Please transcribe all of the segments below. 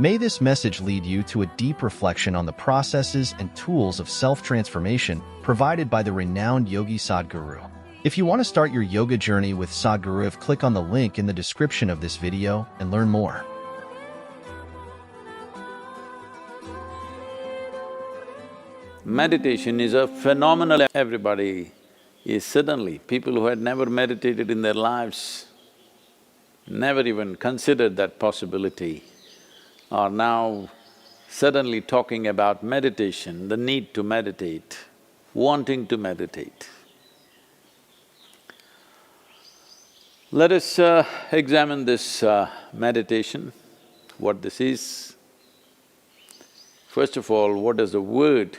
May this message lead you to a deep reflection on the processes and tools of self-transformation provided by the renowned Yogi Sadhguru. If you want to start your yoga journey with Sadhguru, click on the link in the description of this video and learn more. Meditation is a phenomenal… Everybody is suddenly… people who had never meditated in their lives, never even considered that possibility, are now suddenly talking about meditation, the need to meditate, wanting to meditate. Let us examine this meditation, what this is. First of all, what does the word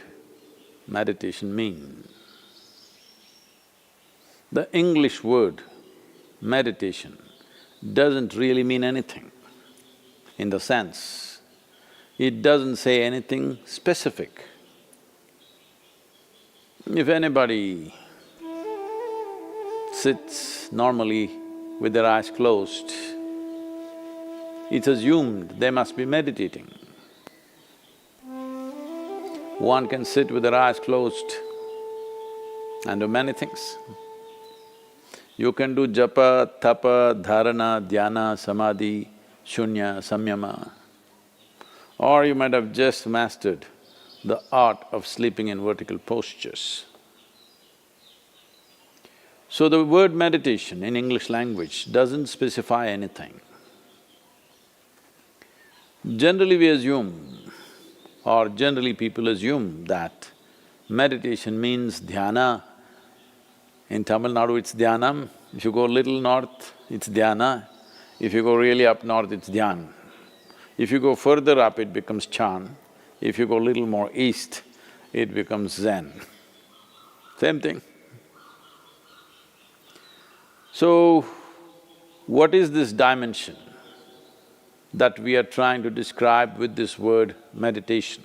meditation mean? The English word meditation doesn't really mean anything, in the sense, it doesn't say anything specific. If anybody sits normally with their eyes closed, it's assumed they must be meditating. One can sit with their eyes closed and do many things. You can do japa, tapa, dharana, dhyana, samadhi, shunya, samyama. Or you might have just mastered the art of sleeping in vertical postures. So the word meditation in English language doesn't specify anything. Generally we assume, or generally people assume that meditation means dhyana. In Tamil Nadu it's dhyanam, if you go little north it's dhyana, if you go really up north it's dhyan. If you go further up it becomes chan, if you go little more east it becomes zen. Same thing. So, what is this dimension that we are trying to describe with this word meditation?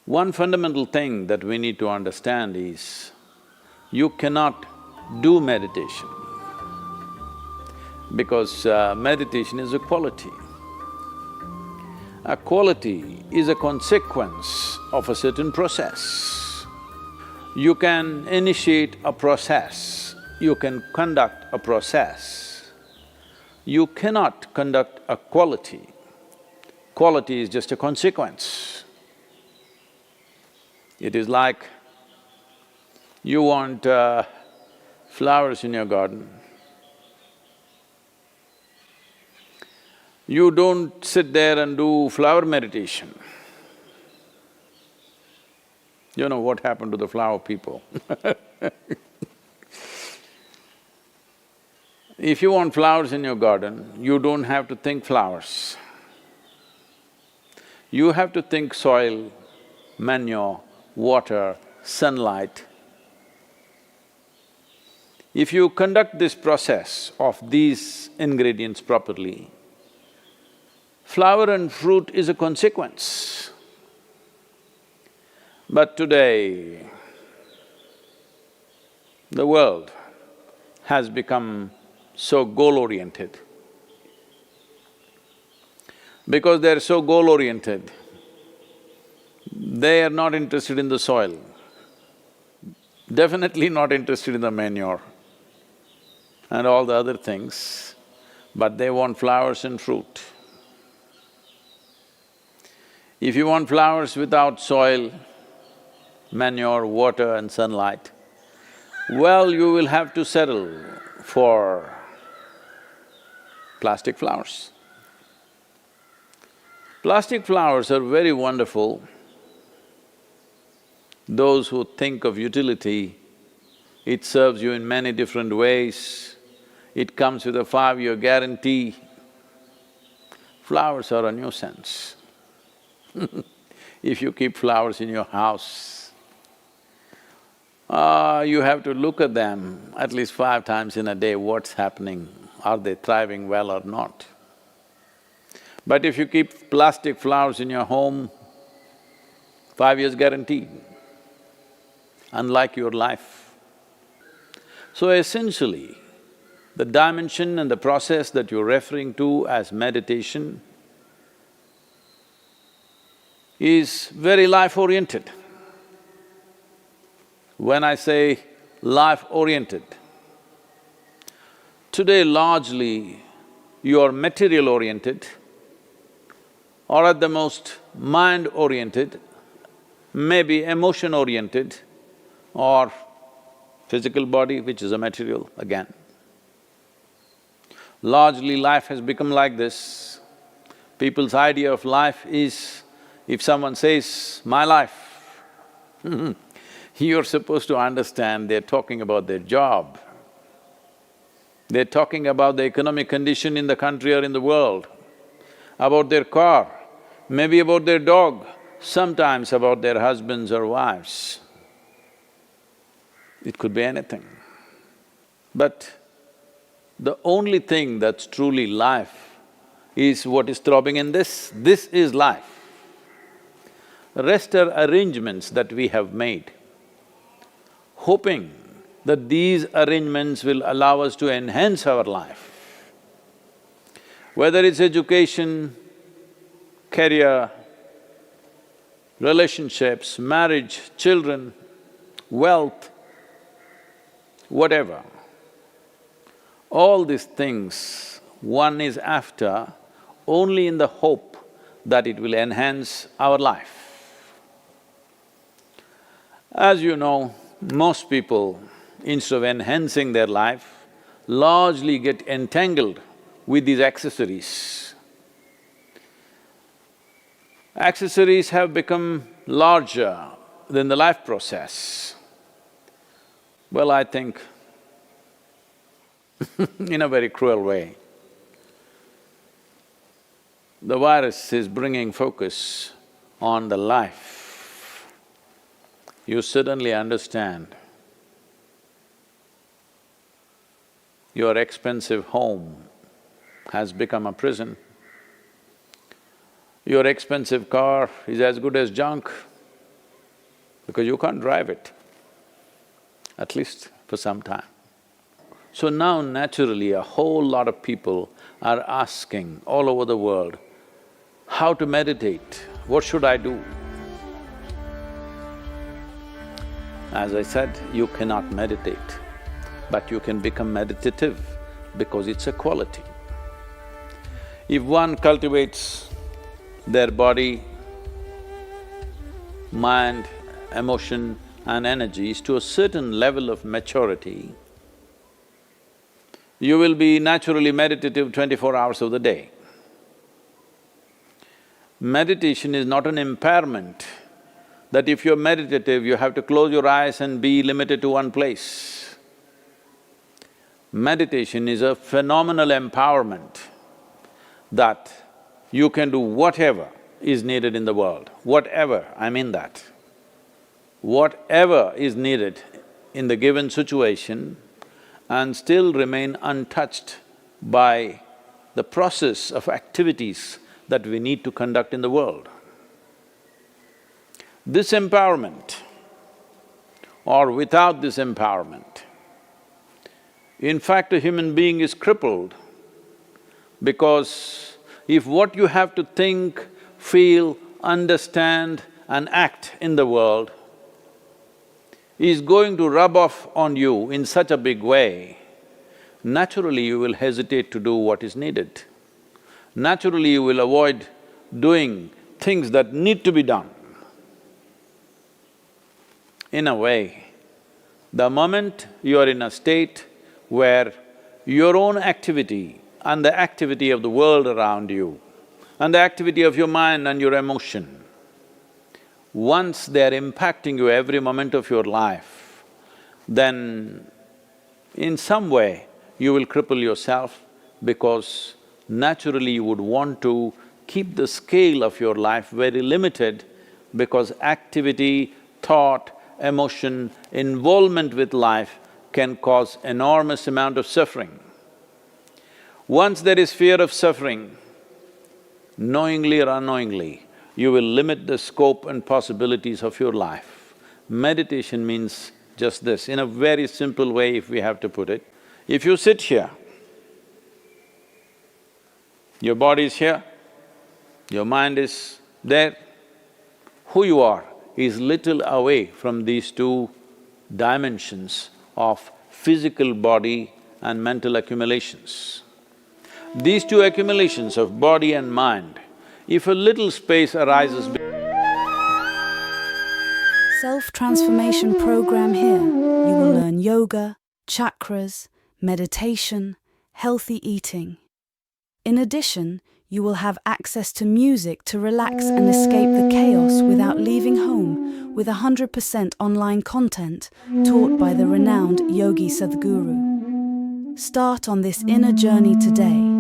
One fundamental thing that we need to understand is, you cannot do meditation because meditation is a quality. A quality is a consequence of a certain process. You can initiate a process, you can conduct a process. You cannot conduct a quality. Quality is just a consequence. It is like you want flowers in your garden. You don't sit there and do flower meditation. You know what happened to the flower people If you want flowers in your garden, you don't have to think flowers. You have to think soil, manure, water, sunlight. If you conduct this process of these ingredients properly, flower and fruit is a consequence. But today, the world has become so goal-oriented. Because they're so goal-oriented, they are not interested in the soil, definitely not interested in the manure and all the other things, but they want flowers and fruit. If you want flowers without soil, manure, water and sunlight, well, you will have to settle for plastic flowers. Plastic flowers are very wonderful. Those who think of utility, it serves you in many different ways. It comes with a 5-year guarantee. Flowers are a nuisance. If you keep flowers in your house, you have to look at them at least 5 times in a day, what's happening, are they thriving well or not. But if you keep plastic flowers in your home, 5 years guaranteed, unlike your life. So essentially, the dimension and the process that you're referring to as meditation is very life-oriented. When I say life-oriented, today largely you're material-oriented or at the most mind-oriented, maybe emotion-oriented or physical body, which is a material again. Largely life has become like this. People's idea of life is, if someone says, "my life," you're supposed to understand they're talking about their job. They're talking about the economic condition in the country or in the world, about their car, maybe about their dog, sometimes about their husbands or wives. It could be anything. But the only thing that's truly life is what is throbbing in this. This is life. The rest are arrangements that we have made, hoping that these arrangements will allow us to enhance our life. Whether it's education, career, relationships, marriage, children, wealth, whatever. All these things one is after only in the hope that it will enhance our life. As you know, most people, instead of enhancing their life, largely get entangled with these accessories. Accessories have become larger than the life process. Well, I think in a very cruel way, the virus is bringing focus on the life. You suddenly understand your expensive home has become a prison. Your expensive car is as good as junk because you can't drive it, at least for some time. So now naturally a whole lot of people are asking all over the world, how to meditate, what should I do? As I said, you cannot meditate, but you can become meditative because it's a quality. If one cultivates their body, mind, emotion and energies to a certain level of maturity, you will be naturally meditative 24 hours of the day. Meditation is not an impairment that if you're meditative, you have to close your eyes and be limited to one place. Meditation is a phenomenal empowerment that you can do whatever is needed in the world, whatever, I mean that. Whatever is needed in the given situation and still remain untouched by the process of activities that we need to conduct in the world. This empowerment or without this empowerment, in fact a human being is crippled because if what you have to think, feel, understand and act in the world is going to rub off on you in such a big way, naturally you will hesitate to do what is needed. Naturally you will avoid doing things that need to be done. In a way, the moment you are in a state where your own activity and the activity of the world around you and the activity of your mind and your emotion, once they're impacting you every moment of your life, then in some way you will cripple yourself because naturally you would want to keep the scale of your life very limited because activity, thought, emotion, involvement with life can cause enormous amount of suffering. Once there is fear of suffering, knowingly or unknowingly, you will limit the scope and possibilities of your life. Meditation means just this, in a very simple way if we have to put it. If you sit here Your body is here, your mind is there. Who you are is little away from these two dimensions of physical body and mental accumulations. These two accumulations of body and mind, if a little space arises Self-transformation program here. You will learn yoga, chakras, meditation, healthy eating. In addition, you will have access to music to relax and escape the chaos without leaving home, with 100% online content taught by the renowned Yogi Sadhguru. Start on this inner journey today.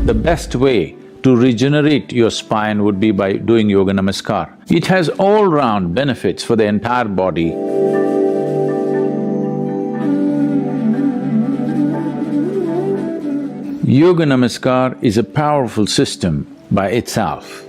The best way to regenerate your spine would be by doing Yoga Namaskar. It has all-round benefits for the entire body. Yoga Namaskar is a powerful system by itself.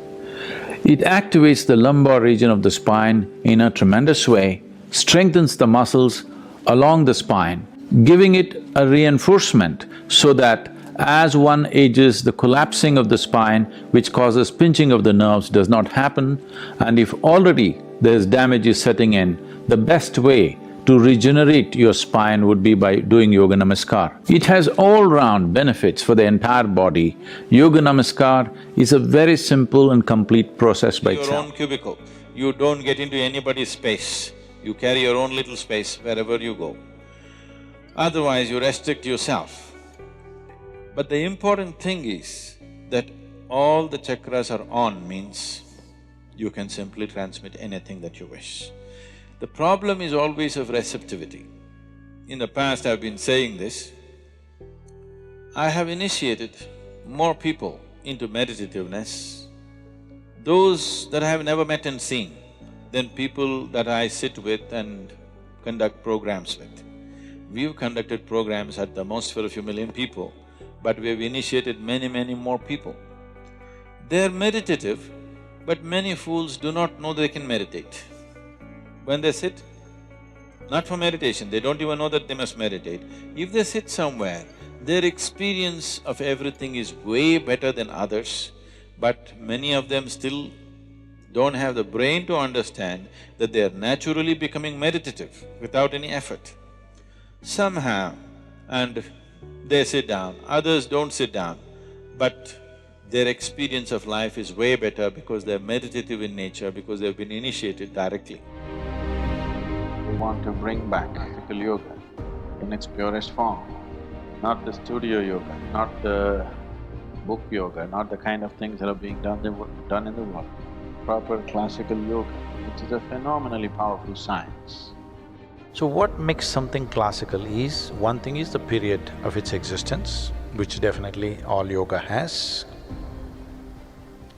It activates the lumbar region of the spine in a tremendous way, strengthens the muscles along the spine, giving it a reinforcement so that as one ages, the collapsing of the spine, which causes pinching of the nerves, does not happen, and if already there's damage is setting in, the best way to regenerate your spine would be by doing Yoga Namaskar. It has all-round benefits for the entire body. Yoga Namaskar is a very simple and complete process by itself. Your own cubicle, you don't get into anybody's space, you carry your own little space wherever you go. Otherwise, you restrict yourself. But the important thing is that all the chakras are on means you can simply transmit anything that you wish. The problem is always of receptivity. In the past I've been saying this, I have initiated more people into meditativeness, those that I have never met and seen, than people that I sit with and conduct programs with. We've conducted programs at the most for a few million people, but we've initiated many more people. They're meditative, but many fools do not know they can meditate. When they sit, not for meditation, they don't even know that they must meditate. If they sit somewhere, their experience of everything is way better than others, but many of them still don't have the brain to understand that they are naturally becoming meditative without any effort. Somehow, and they sit down, others don't sit down, but their experience of life is way better because they're meditative in nature, because they've been initiated directly. We want to bring back classical yoga in its purest form, not the studio yoga, not the book yoga, not the kind of things that are being done in the world. Proper classical yoga, which is a phenomenally powerful science. So what makes something classical is, one thing is the period of its existence, which definitely all yoga has.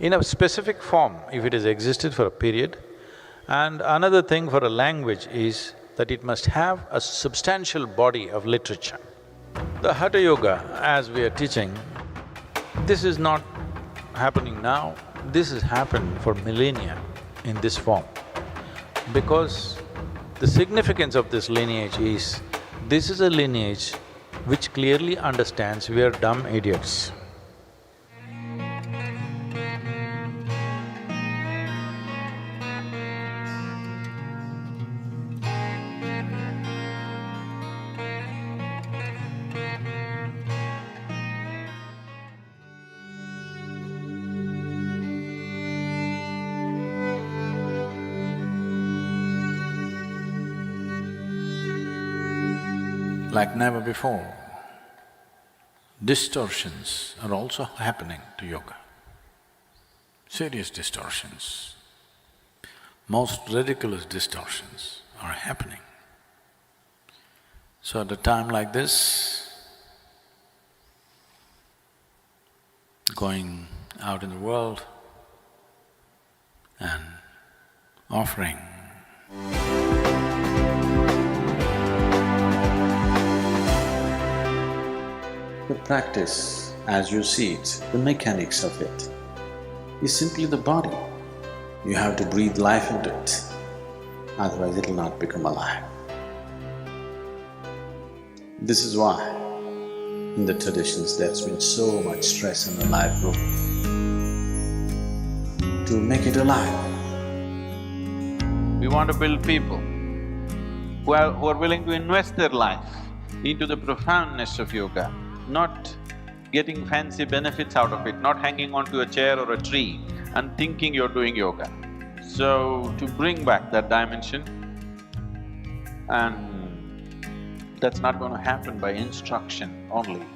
In a specific form, if it has existed for a period, and another thing for a language is that it must have a substantial body of literature. The Hatha Yoga, as we are teaching, this is not happening now, this has happened for millennia in this form. Because the significance of this lineage is, this is a lineage which clearly understands we are dumb idiots. Like never before, distortions are also happening to yoga. Serious distortions, most ridiculous distortions are happening. So at a time like this, going out in the world and offering the practice, as you see it, the mechanics of it, is simply the body. You have to breathe life into it, otherwise it'll not become alive. This is why in the traditions there's been so much stress in the life group to make it alive. We want to build people who are willing to invest their life into the profoundness of yoga, not getting fancy benefits out of it, not hanging onto a chair or a tree and thinking you're doing yoga. So, to bring back that dimension, and that's not going to happen by instruction only.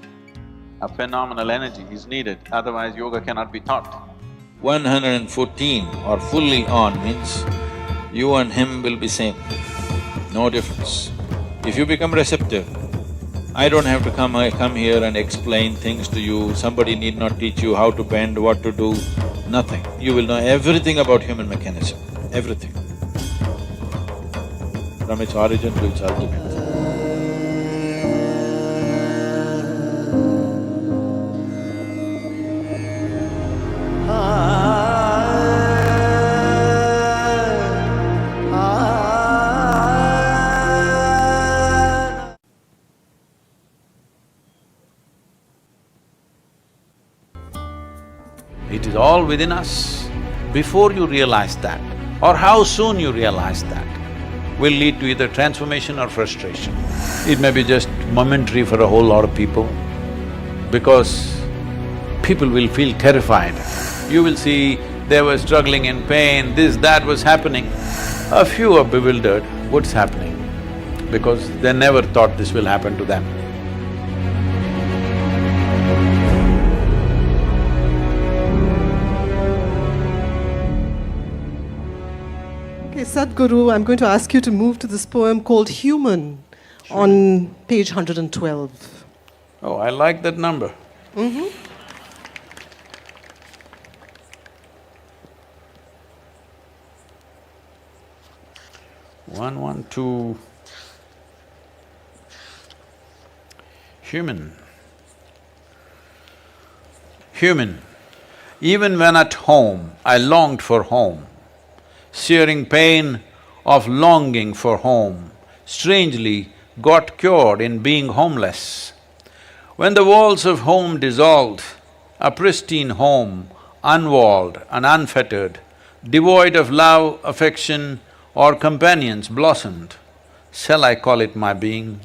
A phenomenal energy is needed, otherwise yoga cannot be taught. 114 or fully on means you and him will be same, no difference. If you become receptive, I don't have to come here and explain things to you, somebody need not teach you how to bend, what to do, nothing. You will know everything about human mechanism, everything, from its origin to its ultimate. It is all within us. Before you realize that, or how soon you realize that, will lead to either transformation or frustration. It may be just momentary for a whole lot of people, because people will feel terrified. You will see they were struggling in pain, this, that was happening. A few are bewildered, what's happening? Because they never thought this will happen to them. Okay, Sadhguru, I'm going to ask you to move to this poem called Human on page 112. Oh, I like that number. 112. Human. Human. Even when at home, I longed for home, searing pain of longing for home, strangely got cured in being homeless. When the walls of home dissolved, a pristine home, unwalled and unfettered, devoid of love, affection or companions blossomed, shall I call it my being?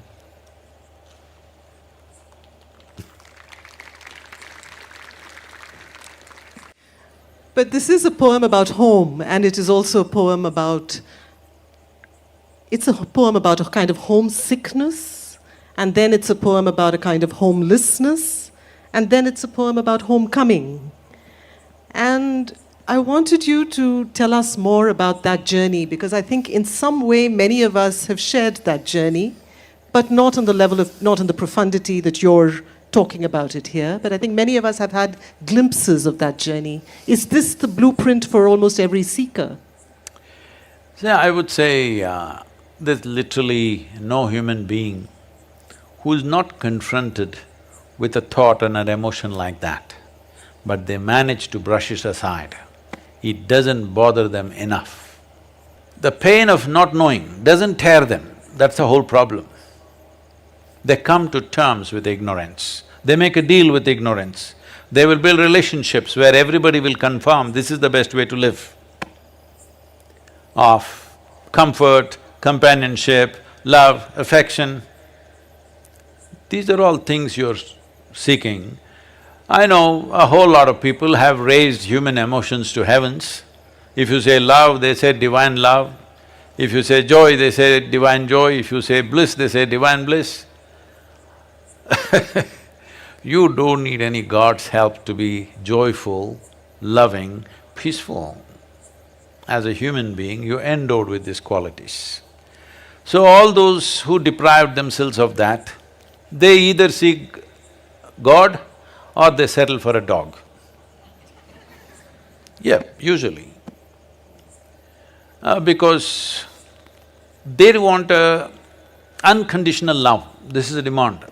But this is a poem about home, and it is also a poem about… It's a poem about a kind of homesickness, and then it's a poem about a kind of homelessness, and then it's a poem about homecoming. And I wanted you to tell us more about that journey, because I think in some way many of us have shared that journey, but not on the level of… not in the profundity that you're talking about it here, but I think many of us have had glimpses of that journey. Is this the blueprint for almost every seeker? Yeah, I would say there's literally no human being who is not confronted with a thought and an emotion like that, but they manage to brush it aside. It doesn't bother them enough. The pain of not knowing doesn't tear them, that's the whole problem. They come to terms with ignorance, they make a deal with ignorance. They will build relationships where everybody will confirm this is the best way to live, of comfort, companionship, love, affection. These are all things you're seeking. I know a whole lot of people have raised human emotions to heavens. If you say love, they say divine love. If you say joy, they say divine joy. If you say bliss, they say divine bliss. You don't need any God's help to be joyful, loving, peaceful. As a human being, you're endowed with these qualities. So all those who deprived themselves of that, they either seek God or they settle for a dog. Yeah, usually. Because they want a unconditional love, this is a demand.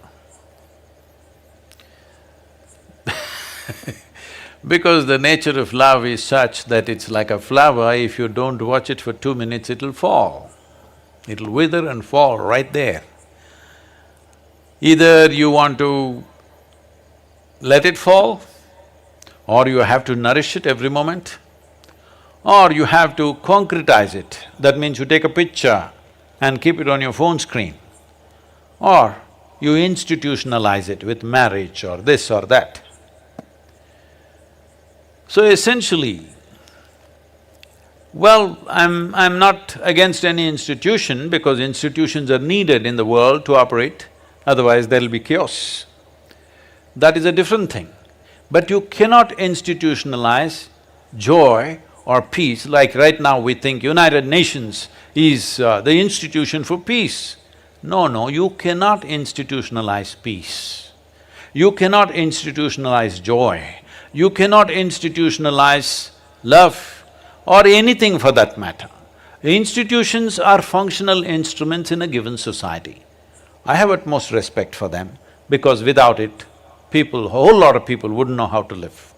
Because the nature of love is such that it's like a flower, if you don't watch it for 2 minutes, it'll fall. It'll wither and fall right there. Either you want to let it fall, or you have to nourish it every moment, or you have to concretize it. That means you take a picture and keep it on your phone screen, or you institutionalize it with marriage or this or that. So essentially, well, I'm not against any institution because institutions are needed in the world to operate, otherwise there'll be chaos. That is a different thing. But you cannot institutionalize joy or peace, like right now we think United Nations is the institution for peace. No, you cannot institutionalize peace. You cannot institutionalize joy. You cannot institutionalize love or anything for that matter. Institutions are functional instruments in a given society. I have utmost respect for them because without it, a whole lot of people wouldn't know how to live.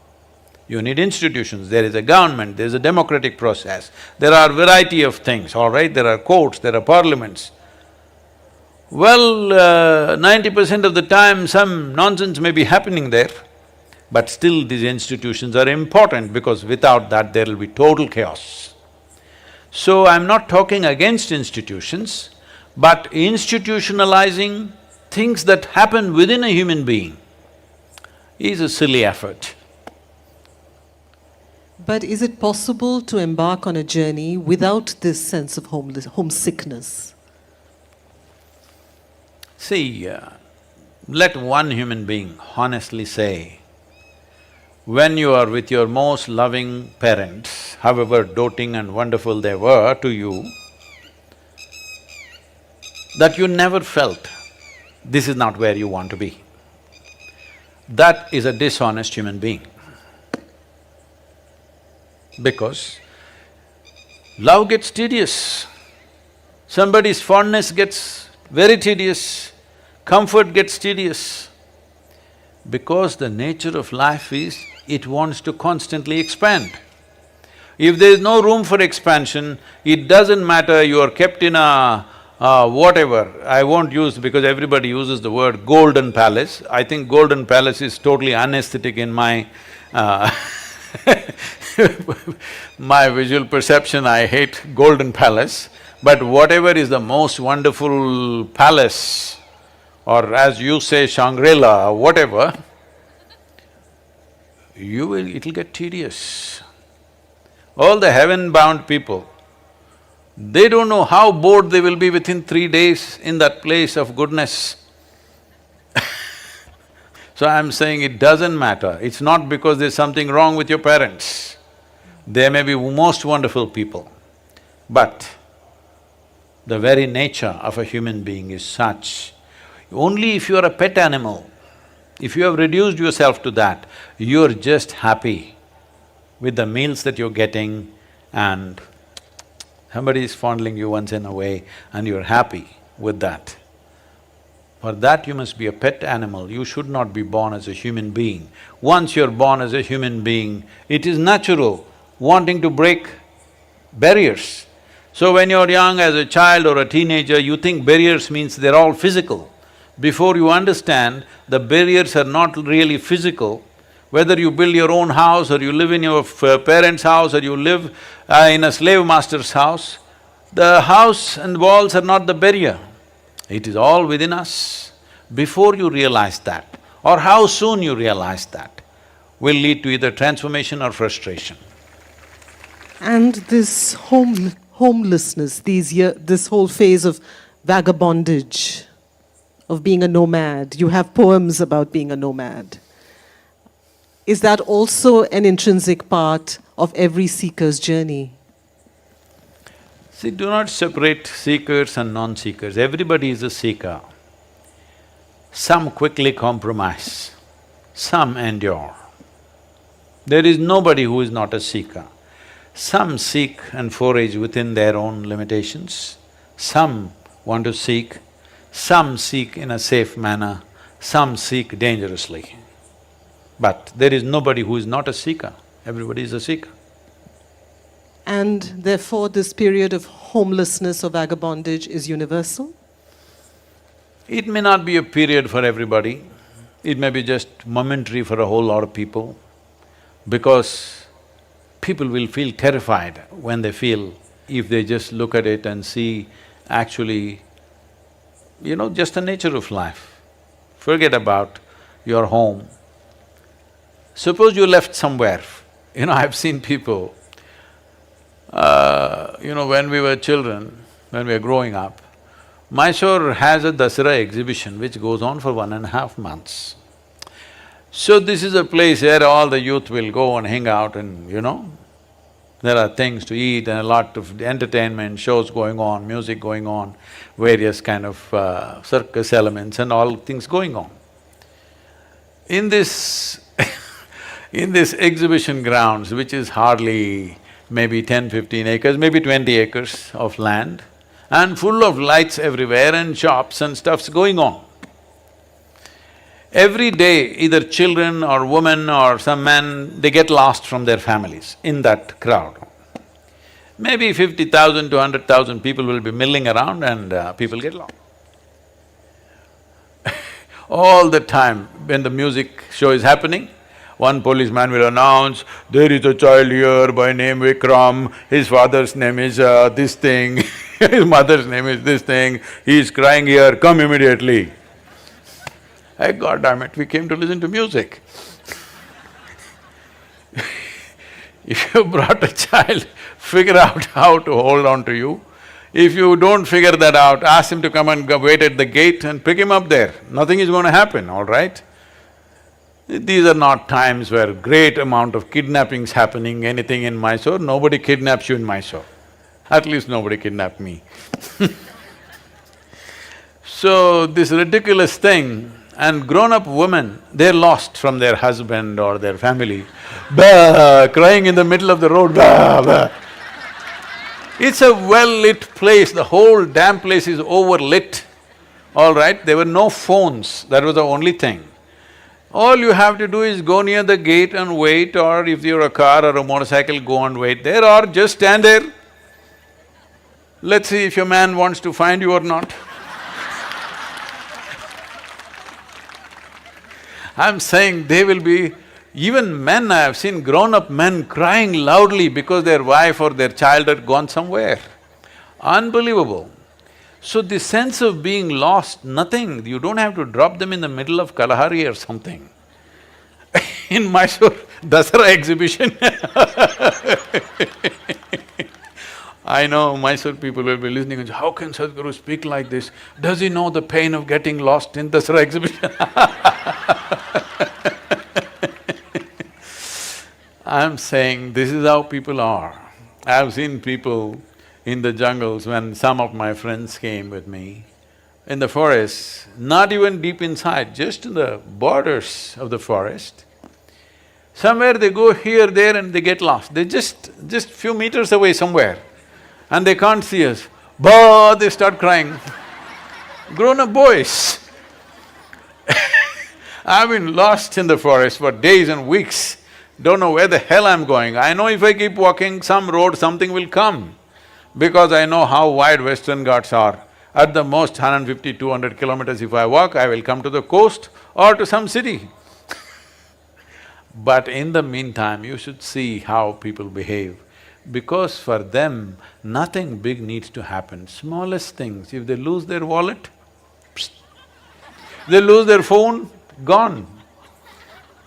You need institutions, there is a government, there is a democratic process, there are variety of things, all right? There are courts, there are parliaments. Well, 90% of the time some nonsense may be happening there, but still these institutions are important because without that there will be total chaos. So I'm not talking against institutions, but institutionalizing things that happen within a human being is a silly effort. But is it possible to embark on a journey without this sense of homesickness? See, let one human being honestly say, when you are with your most loving parents, however doting and wonderful they were to you, that you never felt this is not where you want to be. That is a dishonest human being. Because love gets tedious, somebody's fondness gets very tedious, comfort gets tedious. Because the nature of life is, it wants to constantly expand. If there is no room for expansion, it doesn't matter you are kept in a whatever, I won't use because everybody uses the word golden palace. I think golden palace is totally unaesthetic in my my visual perception. I hate golden palace, but whatever is the most wonderful palace, or as you say Shangri-La or whatever, it'll get tedious. All the heaven-bound people, they don't know how bored they will be within 3 days in that place of goodness. So I'm saying it doesn't matter, it's not because there's something wrong with your parents. They may be most wonderful people, but the very nature of a human being is such. Only if you are a pet animal, if you have reduced yourself to that, you're just happy with the meals that you're getting and somebody is fondling you once in a way and you're happy with that. For that you must be a pet animal, you should not be born as a human being. Once you're born as a human being, it is natural wanting to break barriers. So when you're young as a child or a teenager, you think barriers means they're all physical. Before you understand, the barriers are not really physical. Whether you build your own house or you live in your parents' house or you live in a slave master's house, the house and walls are not the barrier. It is all within us. Before you realize that, or how soon you realize that, will lead to either transformation or frustration. And this homelessness, this whole phase of vagabondage, of being a nomad, you have poems about being a nomad. Is that also an intrinsic part of every seeker's journey? See, do not separate seekers and non-seekers, everybody is a seeker. Some quickly compromise, some endure. There is nobody who is not a seeker. Some seek and forage within their own limitations, some want to seek, some seek in a safe manner, some seek dangerously. But there is nobody who is not a seeker, everybody is a seeker. And therefore this period of homelessness or vagabondage is universal? It may not be a period for everybody, it may be just momentary for a whole lot of people, because people will feel terrified when they feel, if they just look at it and see actually, just the nature of life. Forget about your home. Suppose you left somewhere, I've seen people, when we were children, when we were growing up, Mysore has a 𝙬𝙬 exhibition which goes on for 1.5 months. So this is a place where all the youth will go and hang out and, there are things to eat and a lot of entertainment, shows going on, music going on, various kind of circus elements and all things going on. In this in this exhibition grounds, which is hardly maybe 10-15 acres, maybe 20 acres of land, and full of lights everywhere and shops and stuff's going on. Every day, either children or women or some men, they get lost from their families in that crowd. Maybe 50,000 to 100,000 people will be milling around and people get lost. All the time, when the music show is happening, one policeman will announce, there is a child here by name Vikram, his father's name is this thing, his mother's name is this thing, he is crying here, come immediately. Hey, God damn it, we came to listen to music. If you brought a child, figure out how to hold on to you. If you don't figure that out, ask him to come and wait at the gate and pick him up there. Nothing is going to happen, all right? These are not times where great amount of kidnappings happening, anything in Mysore. Nobody kidnaps you in Mysore. At least nobody kidnapped me. So this ridiculous thing, and grown-up women, they're lost from their husband or their family, bah, crying in the middle of the road, bah, bah. It's a well-lit place, the whole damn place is overlit, all right? There were no phones, that was the only thing. All you have to do is go near the gate and wait, or if you're a car or a motorcycle, go and wait there, or just stand there. Let's see if your man wants to find you or not. I'm saying they will be… Even men, I have seen grown-up men crying loudly because their wife or their child had gone somewhere. Unbelievable. So this sense of being lost, nothing, you don't have to drop them in the middle of Kalahari or something. In Mysore, 𝙬𝙬 exhibition I know Mysore people will be listening and say, how can Sadhguru speak like this? Does he know the pain of getting lost in 𝙬𝙬 exhibition? I'm saying this is how people are. I've seen people in the jungles when some of my friends came with me, in the forest, not even deep inside, just in the borders of the forest. Somewhere they go here, there and they get lost. They're just few meters away somewhere and they can't see us. Bah! They start crying. Grown-up boys. I've been lost in the forest for days and weeks, don't know where the hell I'm going. I know if I keep walking, some road, something will come, because I know how wide Western Ghats are. At the most 150-200 kilometers if I walk, I will come to the coast or to some city. But in the meantime, you should see how people behave, because for them, nothing big needs to happen. Smallest things, if they lose their wallet, psst. They lose their phone, gone.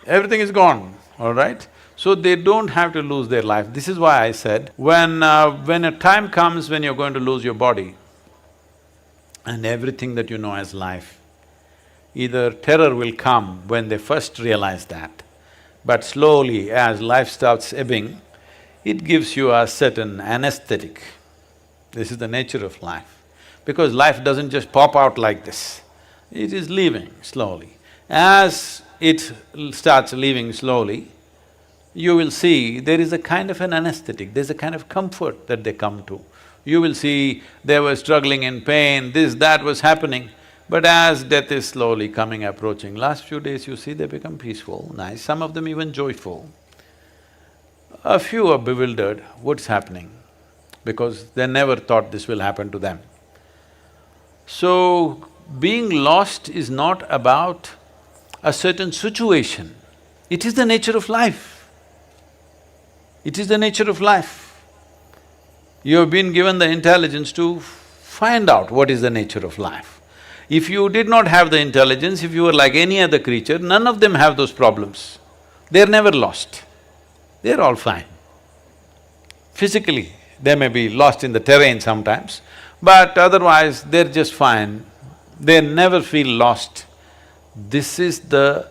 Everything is gone, all right? So they don't have to lose their life. This is why I said, when a time comes when you're going to lose your body and everything that you know as life, either terror will come when they first realize that, but slowly as life starts ebbing, it gives you a certain anesthetic. This is the nature of life. Because life doesn't just pop out like this, it is leaving slowly. As it starts leaving slowly, you will see there is a kind of an anesthetic, there's a kind of comfort that they come to. You will see they were struggling in pain, this, that was happening, but as death is slowly coming, approaching, last few days you see they become peaceful, nice, some of them even joyful. A few are bewildered, what's happening? Because they never thought this will happen to them. So, being lost is not about a certain situation, it is the nature of life. It is the nature of life. You have been given the intelligence to find out what is the nature of life. If you did not have the intelligence, if you were like any other creature, none of them have those problems. They're never lost, they're all fine. Physically, they may be lost in the terrain sometimes, but otherwise they're just fine. They never feel lost. This is the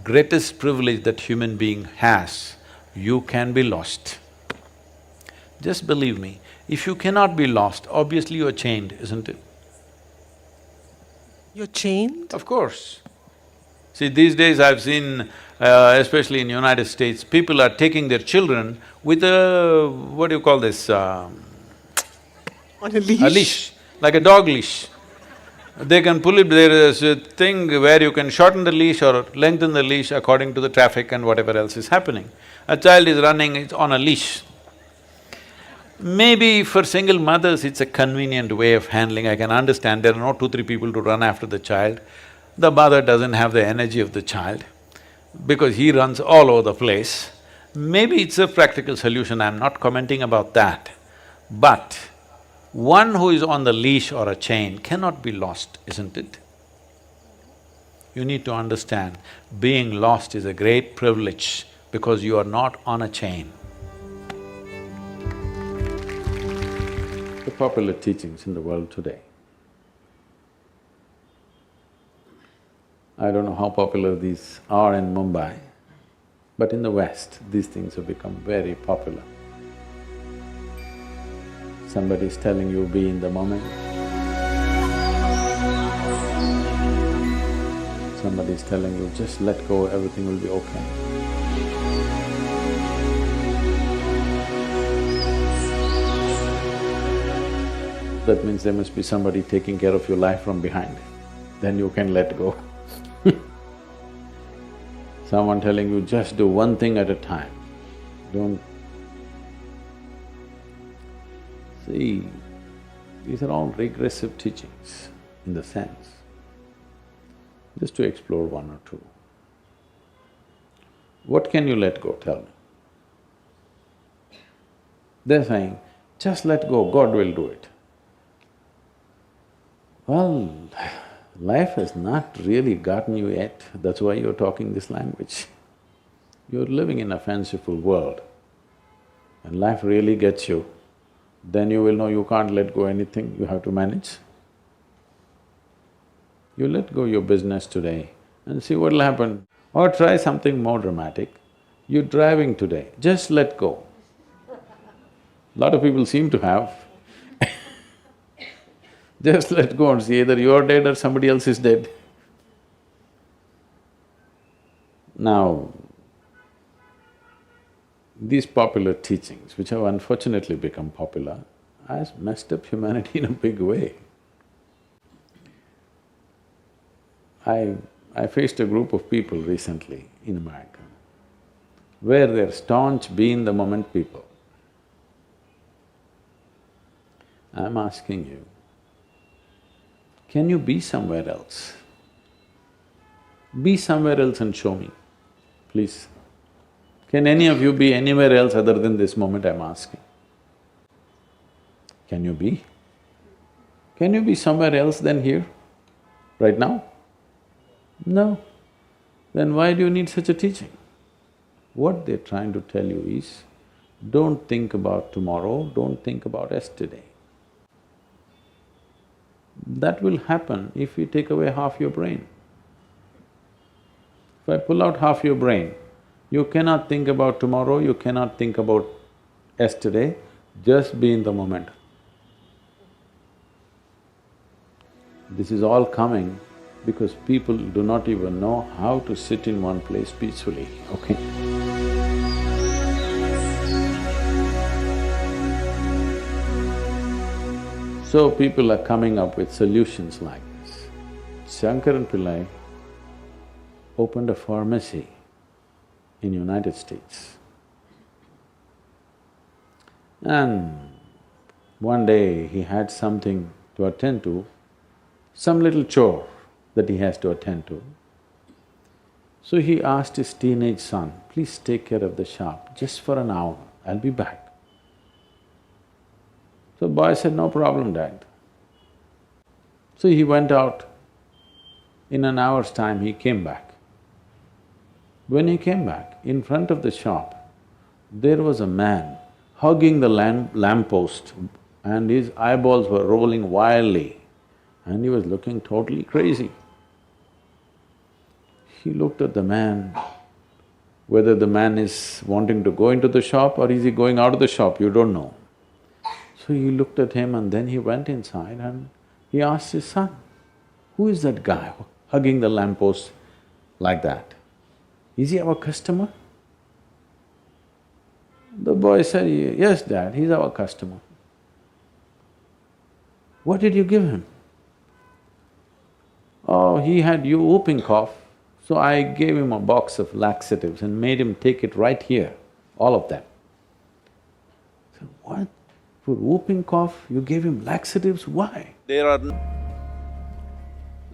greatest privilege that human being has. You can be lost. Just believe me, if you cannot be lost, obviously you're chained, isn't it? You're chained? Of course. See, these days I've seen, especially in United States, people are taking their children with a… what do you call this? On a leash? A leash, like a dog leash. They can pull it, there is a thing where you can shorten the leash or lengthen the leash according to the traffic and whatever else is happening. A child is running, it's on a leash. Maybe for single mothers it's a convenient way of handling, I can understand, there are no 2-3 people to run after the child. The mother doesn't have the energy of the child because he runs all over the place. Maybe it's a practical solution, I'm not commenting about that. But one who is on the leash or a chain cannot be lost, isn't it? You need to understand, being lost is a great privilege because you are not on a chain. The popular teachings in the world today, I don't know how popular these are in Mumbai, but in the West, these things have become very popular. Somebody's telling you, be in the moment. Somebody's telling you, just let go, everything will be okay. That means there must be somebody taking care of your life from behind, then you can let go. Someone telling you, just do one thing at a time, don't… See, these are all regressive teachings in the sense. Just to explore one or two. What can you let go, tell me? They're saying, just let go, God will do it. Well, life has not really gotten you yet, that's why you're talking this language. You're living in a fanciful world. When life really gets you, then you will know you can't let go anything, you have to manage. You let go your business today and see what'll happen. Or try something more dramatic. You're driving today, just let go. Lot of people seem to have. Just let go and see either you're dead or somebody else is dead. Now, these popular teachings, which have unfortunately become popular, has messed up humanity in a big way. I faced a group of people recently in America, where they're staunch be-in-the-moment people. I'm asking you, can you be somewhere else? Be somewhere else and show me, please. Can any of you be anywhere else other than this moment, I'm asking? Can you be? Can you be somewhere else than here, right now? No. Then why do you need such a teaching? What they're trying to tell you is, don't think about tomorrow, don't think about yesterday. That will happen if you take away half your brain. If I pull out half your brain, you cannot think about tomorrow, you cannot think about yesterday, just be in the moment. This is all coming because people do not even know how to sit in one place peacefully, okay? So people are coming up with solutions like this. Shankaran Pillai opened a pharmacy in United States. And one day he had something to attend to, some little chore that he has to attend to. So he asked his teenage son, please take care of the shop just for an hour, I'll be back. So boy said, no problem, Dad. So he went out. In an hour's time, he came back. When he came back, in front of the shop, there was a man hugging the lamppost and his eyeballs were rolling wildly and he was looking totally crazy. He looked at the man, whether the man is wanting to go into the shop or is he going out of the shop, you don't know. So he looked at him and then he went inside and he asked his son, who is that guy hugging the lamppost like that? Is he our customer? The boy said, yes, Dad, he's our customer. What did you give him? Oh, he had whooping cough, so I gave him a box of laxatives and made him take it right here, all of them. I said, what? For whooping cough, you gave him laxatives, why? There are…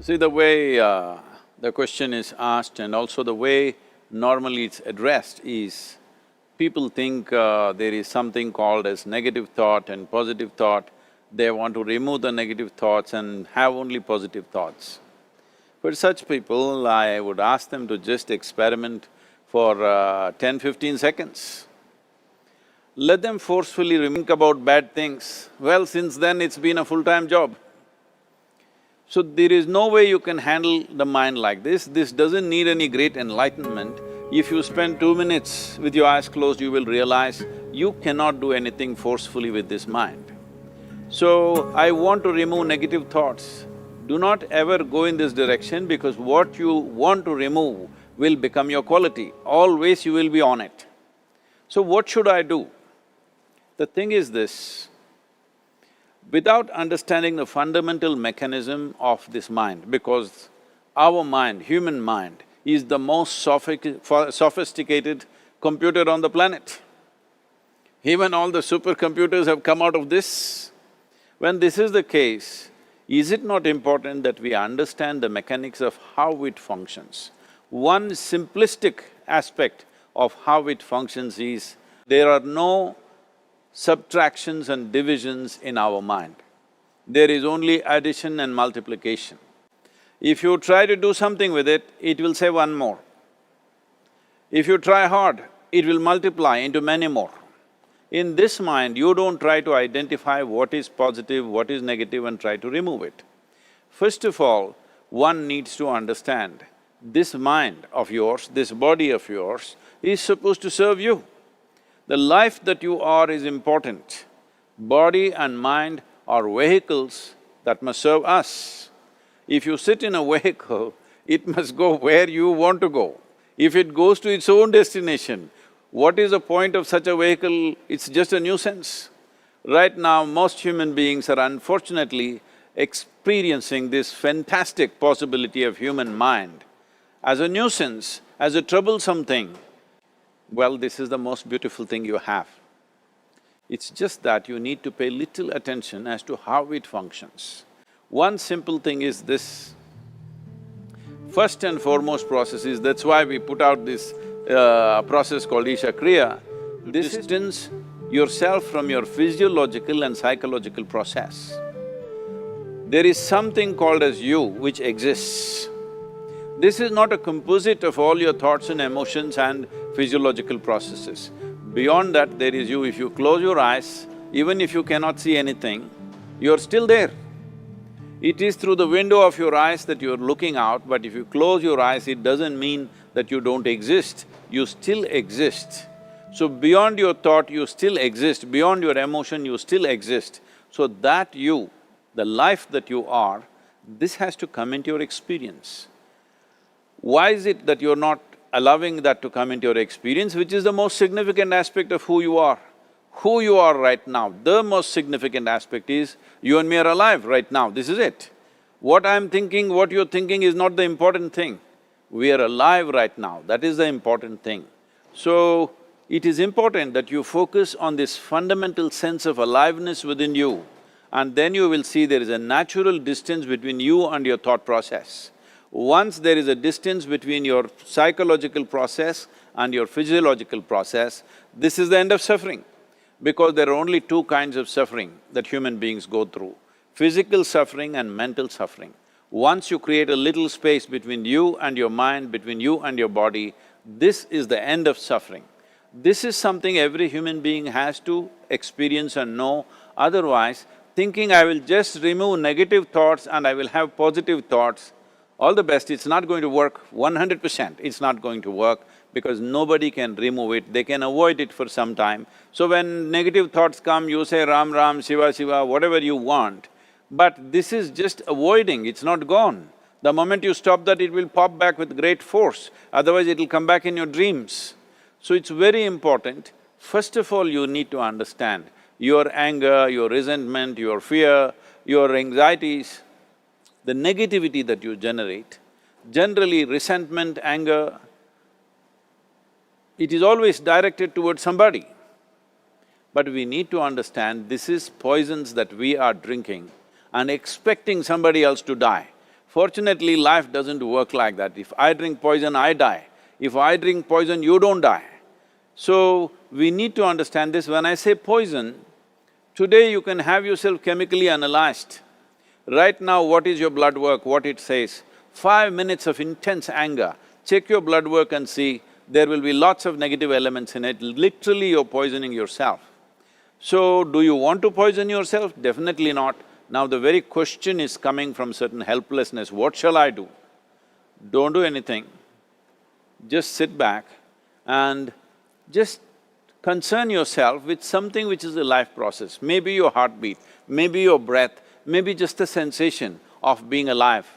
See, the way the question is asked and also the way normally it's addressed is, people think there is something called as negative thought and positive thought. They want to remove the negative thoughts and have only positive thoughts. For such people, I would ask them to just experiment for 10-15 seconds. Let them forcefully think about bad things. Well, since then it's been a full-time job. So there is no way you can handle the mind like this. This doesn't need any great enlightenment. If you spend 2 minutes with your eyes closed, you will realize you cannot do anything forcefully with this mind. So, I want to remove negative thoughts. Do not ever go in this direction because what you want to remove will become your quality. Always you will be on it. So what should I do? The thing is this, without understanding the fundamental mechanism of this mind, because our mind, human mind, is the most sophisticated computer on the planet. Even all the supercomputers have come out of this. When this is the case, is it not important that we understand the mechanics of how it functions? One simplistic aspect of how it functions is, there are no subtractions and divisions in our mind. There is only addition and multiplication. If you try to do something with it, it will say one more. If you try hard, it will multiply into many more. In this mind, you don't try to identify what is positive, what is negative and try to remove it. First of all, one needs to understand, this mind of yours, this body of yours is supposed to serve you. The life that you are is important. Body and mind are vehicles that must serve us. If you sit in a vehicle, it must go where you want to go. If it goes to its own destination, what is the point of such a vehicle? It's just a nuisance. Right now, most human beings are unfortunately experiencing this fantastic possibility of human mind as a nuisance, as a troublesome thing. Well, this is the most beautiful thing you have. It's just that you need to pay little attention as to how it functions. One simple thing is this, first and foremost process is, that's why we put out this process called 𝗎𝗍 Kriya, distance yourself from your physiological and psychological process. There is something called as you which exists. This is not a composite of all your thoughts and emotions and physiological processes. Beyond that, there is you. If you close your eyes, even if you cannot see anything, you're still there. It is through the window of your eyes that you're looking out, but if you close your eyes, it doesn't mean that you don't exist, you still exist. So beyond your thought, you still exist, beyond your emotion, you still exist. So that you, the life that you are, this has to come into your experience. Why is it that you're not allowing that to come into your experience, which is the most significant aspect of who you are? Who you are right now, the most significant aspect is, you and me are alive right now, this is it. What I'm thinking, what you're thinking is not the important thing. We are alive right now, that is the important thing. So, it is important that you focus on this fundamental sense of aliveness within you. and then you will see there is a natural distance between you and your thought process. Once there is a distance between your psychological process and your physiological process, this is the end of suffering. Because there are only two kinds of suffering that human beings go through, physical suffering and mental suffering. Once you create a little space between you and your mind, between you and your body, this is the end of suffering. This is something every human being has to experience and know, otherwise thinking I will just remove negative thoughts and I will have positive thoughts, all the best, it's not going to work 100%, it's not going to work because nobody can remove it, they can avoid it for some time. So when negative thoughts come, you say Ram Ram, Shiva Shiva, whatever you want, but this is just avoiding, it's not gone. The moment you stop that, it will pop back with great force, otherwise it'll come back in your dreams. So it's very important, first of all you need to understand your anger, your resentment, your fear, your anxieties, the negativity that you generate. Generally resentment, anger, it is always directed towards somebody. But we need to understand this is poisons that we are drinking and expecting somebody else to die. Fortunately, life doesn't work like that. If I drink poison, I die. If I drink poison, you don't die. So, we need to understand this. When I say poison, today you can have yourself chemically analyzed. Right now, what is your blood work, what it says? 5 minutes of intense anger, check your blood work and see, there will be lots of negative elements in it, literally you're poisoning yourself. So, do you want to poison yourself? Definitely not. Now the very question is coming from certain helplessness, what shall I do? Don't do anything, just sit back and just concern yourself with something which is a life process. Maybe your heartbeat, maybe your breath, maybe just the sensation of being alive.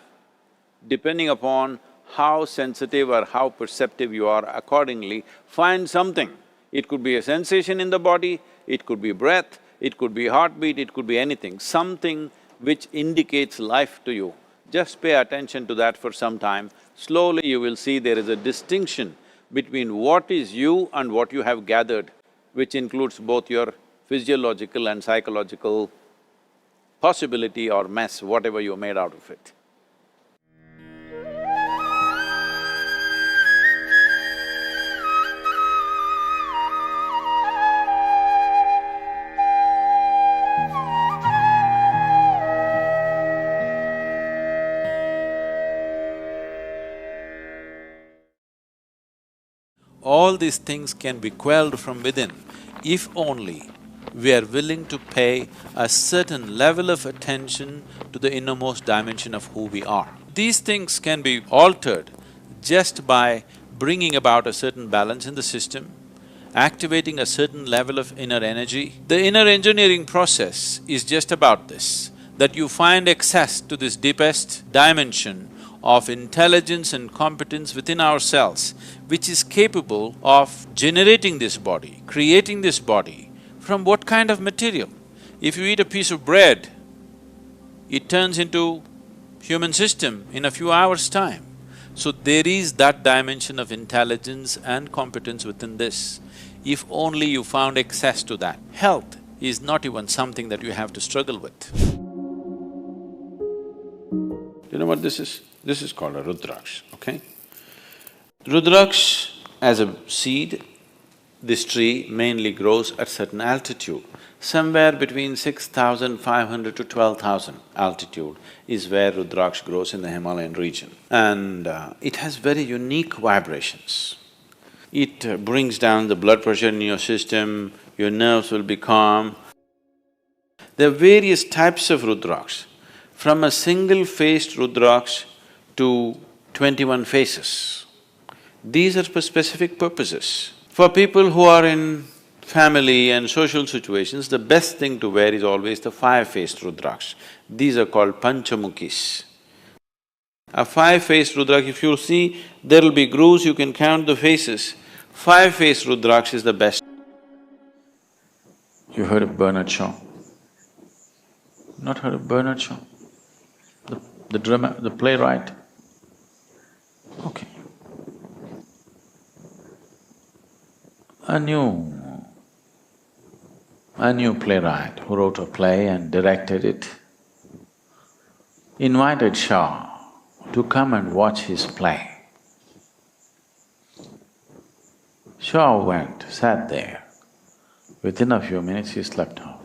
Depending upon how sensitive or how perceptive you are, accordingly, find something. It could be a sensation in the body, it could be breath, it could be heartbeat, it could be anything, something which indicates life to you. Just pay attention to that for some time. Slowly you will see there is a distinction between what is you and what you have gathered, which includes both your physiological and psychological possibility or mess, whatever you made out of it. All these things can be quelled from within if only we are willing to pay a certain level of attention to the innermost dimension of who we are. These things can be altered just by bringing about a certain balance in the system, activating a certain level of inner energy. The inner engineering process is just about this, that you find access to this deepest dimension of intelligence and competence within ourselves, which is capable of generating this body, creating this body from what kind of material? If you eat a piece of bread, it turns into human system in a few hours' time. So there is that dimension of intelligence and competence within this. If only you found access to that. Health is not even something that you have to struggle with. You know what this is? This is called a Rudraksh, okay? Rudraksh, as a seed, this tree mainly grows at certain altitude. Somewhere between 6,500 to 12,000 altitude is where Rudraksh grows in the Himalayan region. And it has very unique vibrations. It brings down the blood pressure in your system, your nerves will be calm. There are various types of Rudraksh, from a single-faced Rudraksh to 21 faces. These are for specific purposes. For people who are in family and social situations, the best thing to wear is always the 5-faced Rudraksh. These are called Panchamukhis. A 5-faced Rudraksh, if you see, there will be grooves, you can count the faces. 5-faced Rudraksh is the best. You heard of Bernard Shaw? Not heard of Bernard Shaw? The drama… the playwright? Okay. A new a new playwright who wrote a play and directed it, invited Shah to come and watch his play. Shah went, sat there. Within a few minutes he slept off.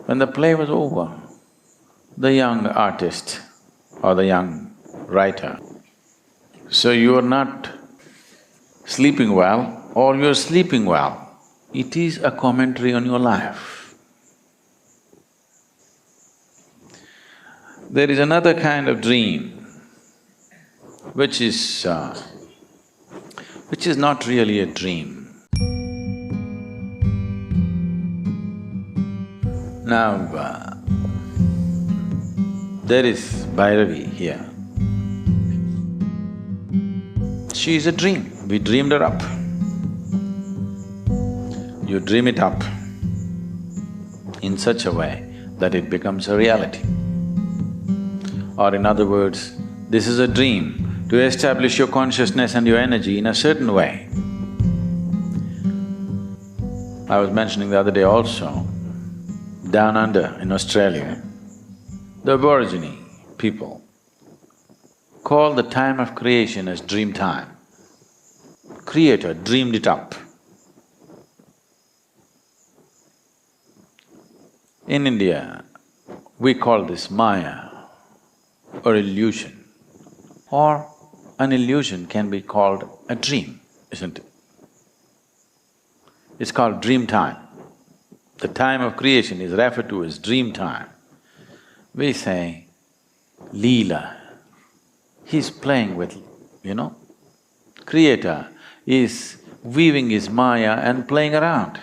When the play was over, the young artist or the young writer, so you are not sleeping well or you're sleeping well, it is a commentary on your life. There is another kind of dream which is not really a dream. Now, there is Bhairavi here. She is a dream, we dreamed her up. You dream it up in such a way that it becomes a reality. Or in other words, this is a dream to establish your consciousness and your energy in a certain way. I was mentioning the other day also, down under in Australia, the Aborigine people call the time of creation as dream time. Creator dreamed it up. In India, we call this Maya or illusion, or an illusion can be called a dream, isn't it? It's called dream time. The time of creation is referred to as dream time. We say, Leela, he's playing with, Creator is weaving his Maya and playing around.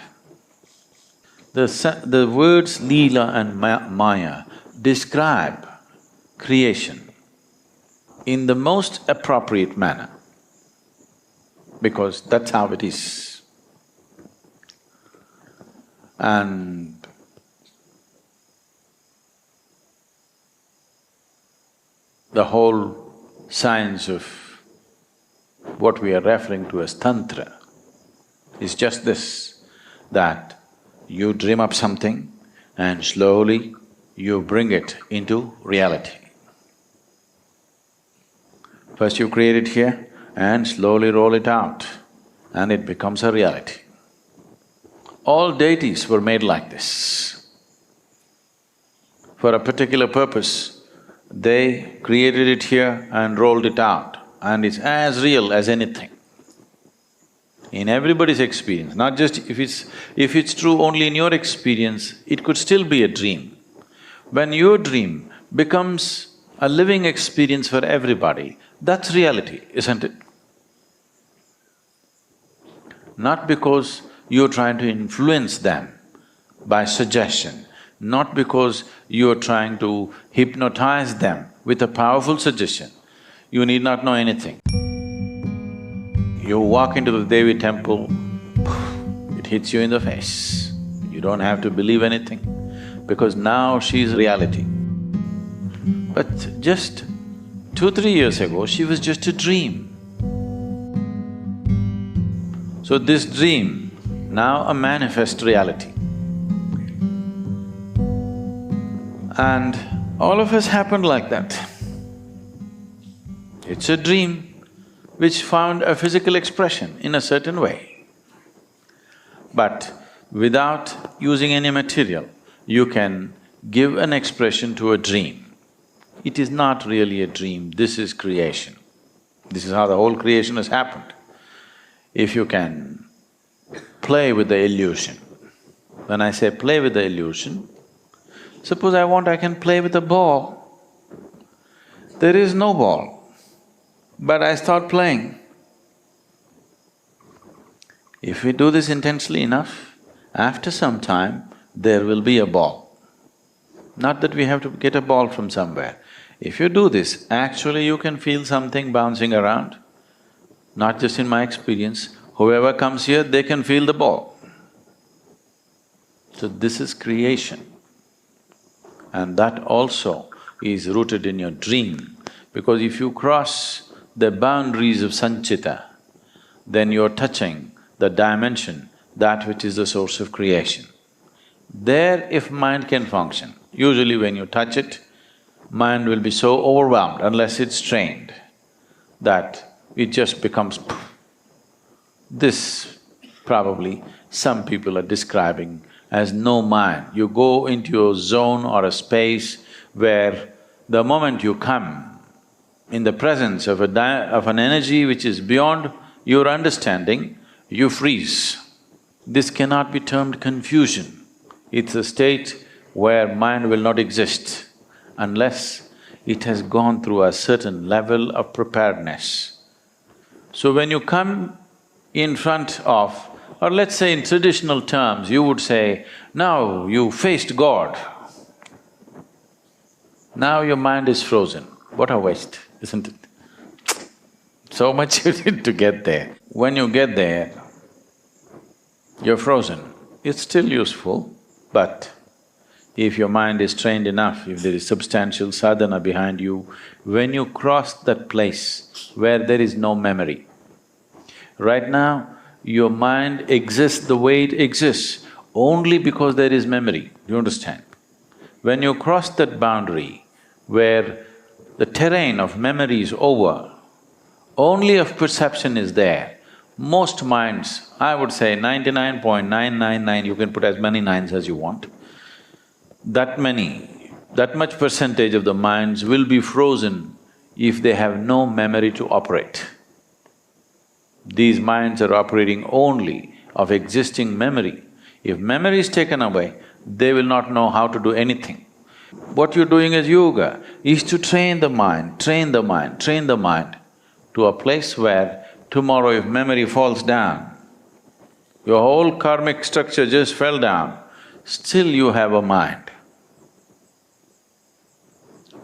The words Leela and Maya describe creation in the most appropriate manner, because that's how it is. And the whole science of what we are referring to as Tantra is just this, that you dream up something and slowly you bring it into reality. First you create it here and slowly roll it out and it becomes a reality. All deities were made like this. For a particular purpose, they created it here and rolled it out, and it's as real as anything. In everybody's experience, not just if it's true only in your experience, it could still be a dream. When your dream becomes a living experience for everybody, that's reality, isn't it? Not because you're trying to influence them by suggestion, not because you're trying to hypnotize them with a powerful suggestion. You need not know anything. You walk into the Devi temple, it hits you in the face. You don't have to believe anything, because now she's reality. But just 2-3 years ago, she was just a dream. So this dream, now a manifest reality. And all of us happened like that. It's a dream which found a physical expression in a certain way. But without using any material, you can give an expression to a dream. It is not really a dream, this is creation. This is how the whole creation has happened. If you can play with the illusion. When I say play with the illusion, suppose I can play with a ball. There is no ball, but I start playing. If we do this intensely enough, after some time, there will be a ball. Not that we have to get a ball from somewhere. If you do this, actually you can feel something bouncing around. Not just in my experience, whoever comes here, they can feel the ball. So this is creation. And that also is rooted in your dream, because if you cross the boundaries of Sanchita, then you're touching the dimension that which is the source of creation. There, if mind can function, usually when you touch it, mind will be so overwhelmed unless it's trained that it just becomes poof. This probably some people are describing as no mind. You go into a zone or a space where the moment you come in the presence of an energy which is beyond your understanding, you freeze. This cannot be termed confusion. It's a state where mind will not exist unless it has gone through a certain level of preparedness. So when you come in front of, or let's say in traditional terms, you would say, now you faced God. Now your mind is frozen. What a waste, isn't it? So much you need to get there. When you get there, you're frozen. It's still useful, but if your mind is trained enough, if there is substantial sadhana behind you, when you cross that place where there is no memory, right now, your mind exists the way it exists only because there is memory, you understand? When you cross that boundary where the terrain of memory is over, only of perception is there, most minds, I would say 99.999, you can put as many nines as you want, that much percentage of the minds will be frozen if they have no memory to operate. These minds are operating only of existing memory. If memory is taken away, they will not know how to do anything. What you're doing as yoga is to train the mind, train the mind, train the mind to a place where tomorrow if memory falls down, your whole karmic structure just fell down, still you have a mind.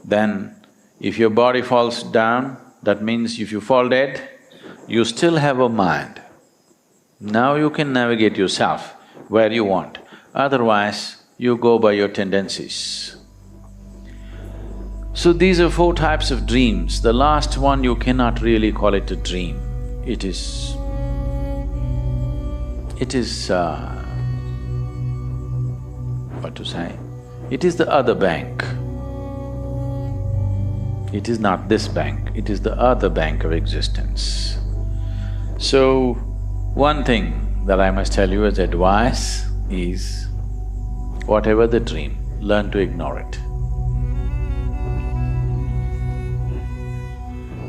Then, if your body falls down, that means if you fall dead, you still have a mind. Now you can navigate yourself where you want, otherwise you go by your tendencies. So these are four types of dreams. The last one you cannot really call it a dream. It is… what to say? It is the other bank. It is not this bank, it is the other bank of existence. So, one thing that I must tell you as advice is, whatever the dream, learn to ignore it.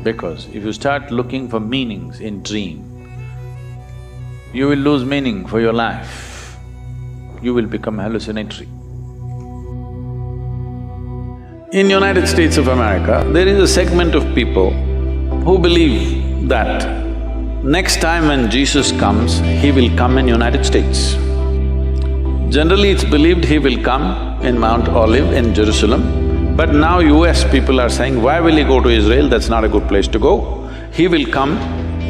Because if you start looking for meanings in dream, you will lose meaning for your life. You will become hallucinatory. In United States of America, there is a segment of people who believe that next time when Jesus comes, he will come in United States. Generally, it's believed he will come in Mount Olive in Jerusalem, but now US people are saying, why will he go to Israel? That's not a good place to go. He will come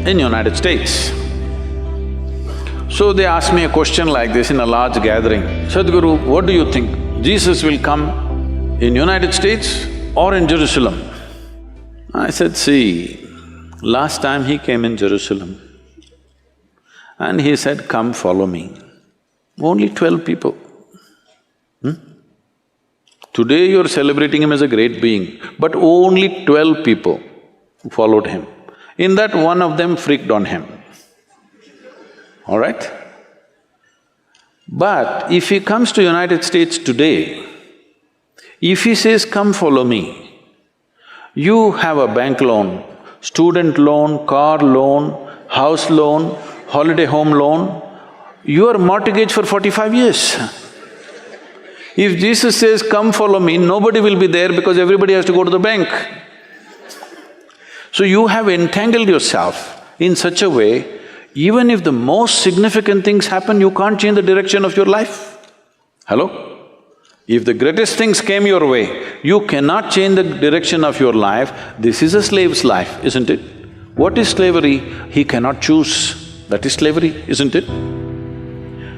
in United States. So they asked me a question like this in a large gathering, Sadhguru, what do you think? Jesus will come in United States or in Jerusalem? I said, see, last time he came in Jerusalem and he said, come follow me. Only 12 people. Today you're celebrating him as a great being, but only 12 people followed him. In that, one of them freaked on him, all right? But if he comes to United States today, if he says, come follow me, you have a bank loan, student loan, car loan, house loan, holiday home loan, you are mortgaged for 45 years. If Jesus says, come follow me, nobody will be there because everybody has to go to the bank. So you have entangled yourself in such a way, even if the most significant things happen, you can't change the direction of your life. Hello? If the greatest things came your way, you cannot change the direction of your life. This is a slave's life, isn't it? What is slavery? He cannot choose. That is slavery, isn't it?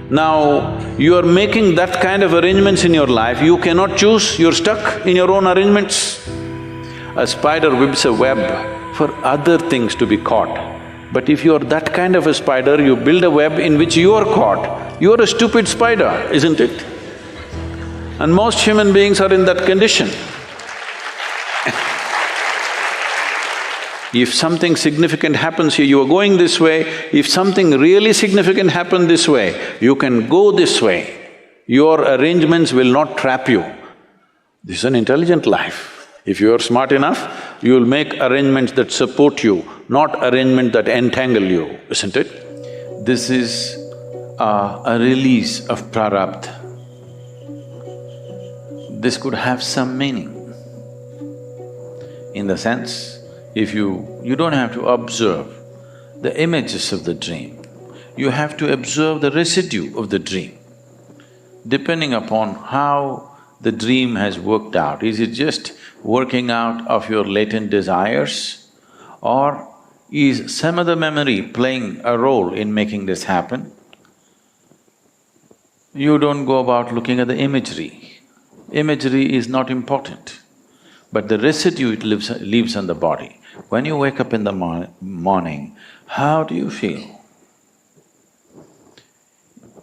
Now, you are making that kind of arrangements in your life, you cannot choose, you're stuck in your own arrangements. A spider weaves a web for other things to be caught. But if you're that kind of a spider, you build a web in which you are caught, you're a stupid spider, isn't it? And most human beings are in that condition. If something significant happens here, you are going this way. If something really significant happened this way, you can go this way. Your arrangements will not trap you. This is an intelligent life. If you are smart enough, you will make arrangements that support you, not arrangements that entangle you, isn't it? This is a release of prarabdha. This could have some meaning. In the sense, if you don't have to observe the images of the dream, you have to observe the residue of the dream. Depending upon how the dream has worked out, is it just working out of your latent desires, or is some other memory playing a role in making this happen? You don't go about looking at the imagery. Imagery is not important, but the residue it leaves on the body. When you wake up in the morning, how do you feel?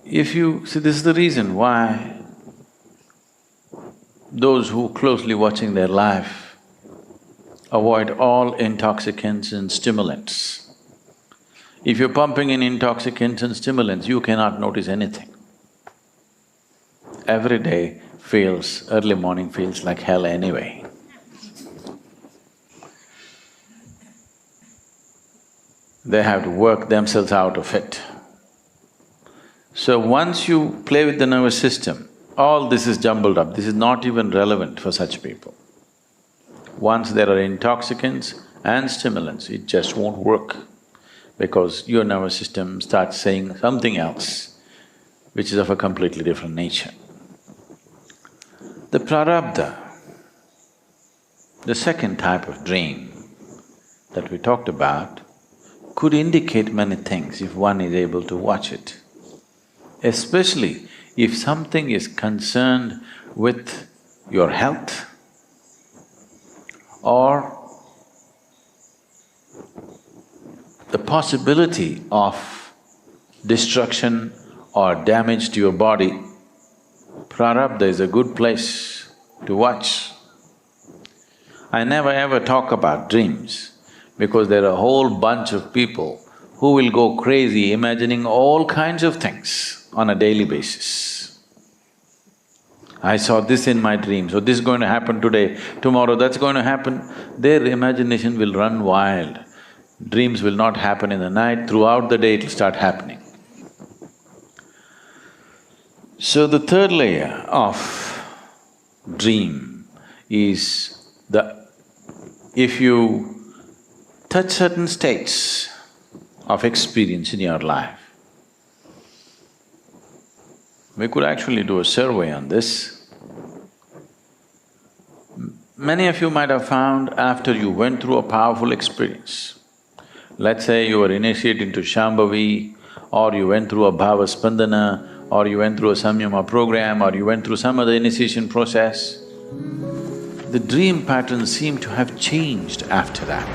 See, this is the reason why those who closely watching their life avoid all intoxicants and stimulants. If you're pumping in intoxicants and stimulants, you cannot notice anything. Every day early morning feels like hell anyway. They have to work themselves out of it. So once you play with the nervous system, all this is jumbled up, this is not even relevant for such people. Once there are intoxicants and stimulants, it just won't work because your nervous system starts saying something else, which is of a completely different nature. The prarabdha, the second type of dream that we talked about, could indicate many things if one is able to watch it. Especially if something is concerned with your health or the possibility of destruction or damage to your body, prarabdha is a good place to watch. I never ever talk about dreams because there are a whole bunch of people who will go crazy imagining all kinds of things on a daily basis. I saw this in my dream, so this is going to happen today, tomorrow that's going to happen. Their imagination will run wild. Dreams will not happen in the night, throughout the day it'll start happening. So the third layer of dream is if you touch certain states of experience in your life. We could actually do a survey on this. Many of you might have found after you went through a powerful experience, let's say you were initiated into Shambhavi, or you went through a Bhava Spandana, or you went through a Samyama program, or you went through some other initiation process, the dream patterns seem to have changed after that.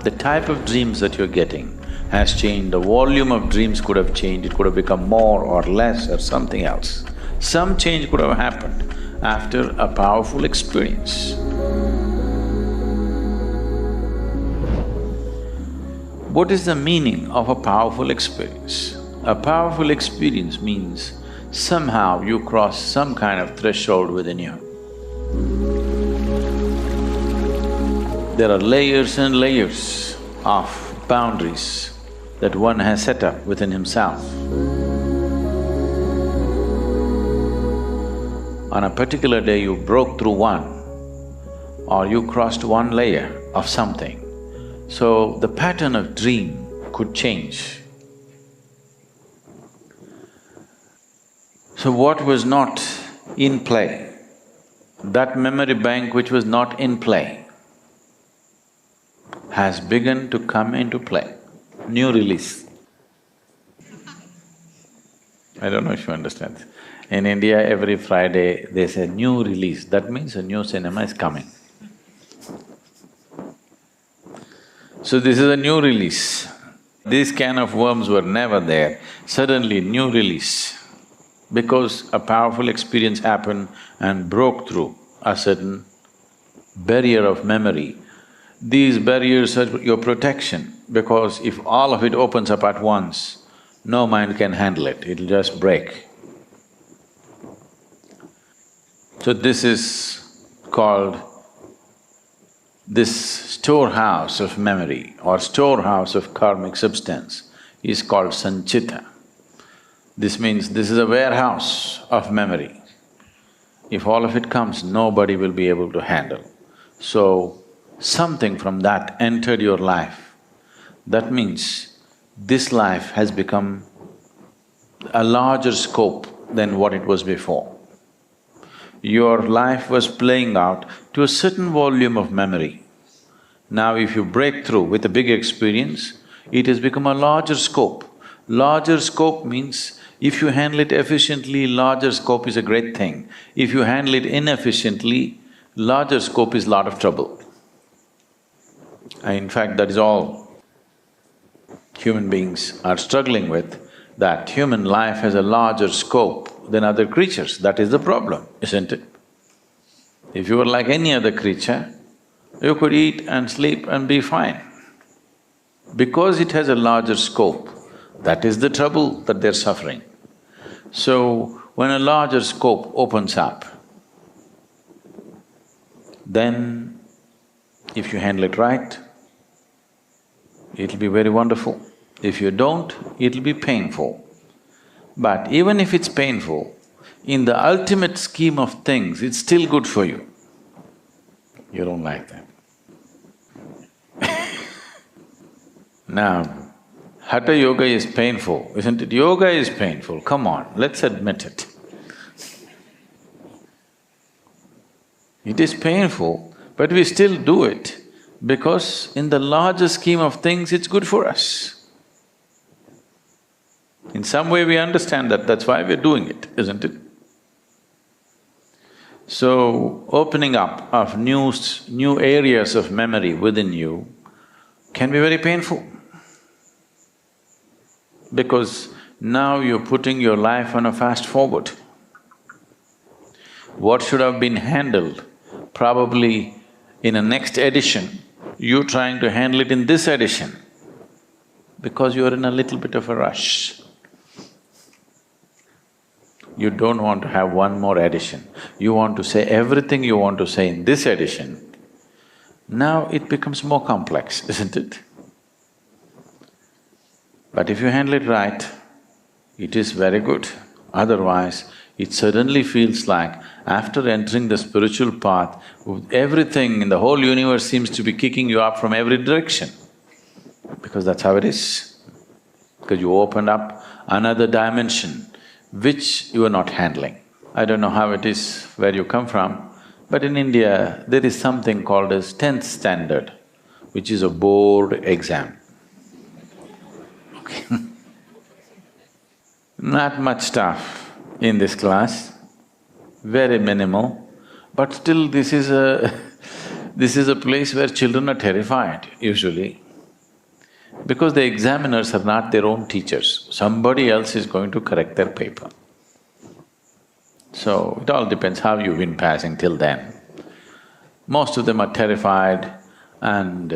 The type of dreams that you're getting has changed, the volume of dreams could have changed, it could have become more or less or something else. Some change could have happened after a powerful experience. What is the meaning of a powerful experience? A powerful experience means somehow you cross some kind of threshold within you. There are layers and layers of boundaries that one has set up within himself. On a particular day you broke through one, or you crossed one layer of something, so the pattern of dream could change. So what was not in play, that memory bank which was not in play, has begun to come into play, new release. I don't know if you understand. In India, every Friday they say new release, that means a new cinema is coming. So this is a new release. These can of worms were never there, suddenly new release. Because a powerful experience happened and broke through a certain barrier of memory. These barriers are your protection, because if all of it opens up at once, no mind can handle it, it'll just break. So this is called this storehouse of memory or storehouse of karmic substance is called sanchita. This means this is a warehouse of memory. If all of it comes, nobody will be able to handle. So, something from that entered your life. That means this life has become a larger scope than what it was before. Your life was playing out to a certain volume of memory. Now if you break through with a big experience, it has become a larger scope. Larger scope means if you handle it efficiently, larger scope is a great thing. If you handle it inefficiently, larger scope is lot of trouble. In fact, that is all human beings are struggling with, that human life has a larger scope than other creatures. That is the problem, isn't it? If you were like any other creature, you could eat and sleep and be fine. Because it has a larger scope, that is the trouble that they're suffering. So, when a larger scope opens up, then if you handle it right, it'll be very wonderful. If you don't, it'll be painful. But even if it's painful, in the ultimate scheme of things, it's still good for you. You don't like that. Now, Hatha yoga is painful, isn't it? Yoga is painful, come on, let's admit it. It is painful, but we still do it because in the larger scheme of things, it's good for us. In some way we understand that, that's why we're doing it, isn't it? So, opening up of new areas of memory within you can be very painful. Because now you're putting your life on a fast forward. What should have been handled probably in a next edition, you're trying to handle it in this edition because you're in a little bit of a rush. You don't want to have one more edition, you want to say everything you want to say in this edition. Now it becomes more complex, isn't it? But if you handle it right, it is very good. Otherwise, it suddenly feels like after entering the spiritual path, everything in the whole universe seems to be kicking you up from every direction. Because that's how it is. Because you opened up another dimension which you are not handling. I don't know how it is where you come from, but in India, there is something called as 10th standard, which is a board exam. Okay. Not much stuff in this class, very minimal, but still this is a place where children are terrified usually, because the examiners are not their own teachers, somebody else is going to correct their paper. So, it all depends how you've been passing till then. Most of them are terrified and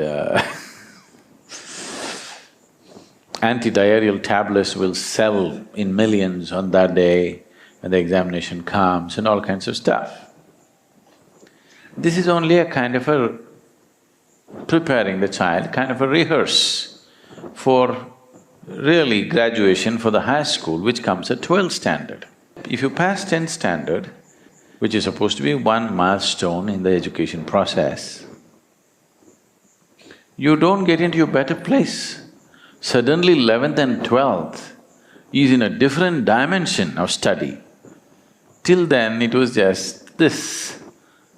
anti-diarrheal tablets will sell in millions on that day when the examination comes and all kinds of stuff. This is only a kind of a preparing the child, kind of a rehearse for really graduation for the high school, which comes at 12th standard. If you pass 10th standard, which is supposed to be one milestone in the education process, you don't get into a better place. Suddenly 11th and 12th is in a different dimension of study. Till then it was just this.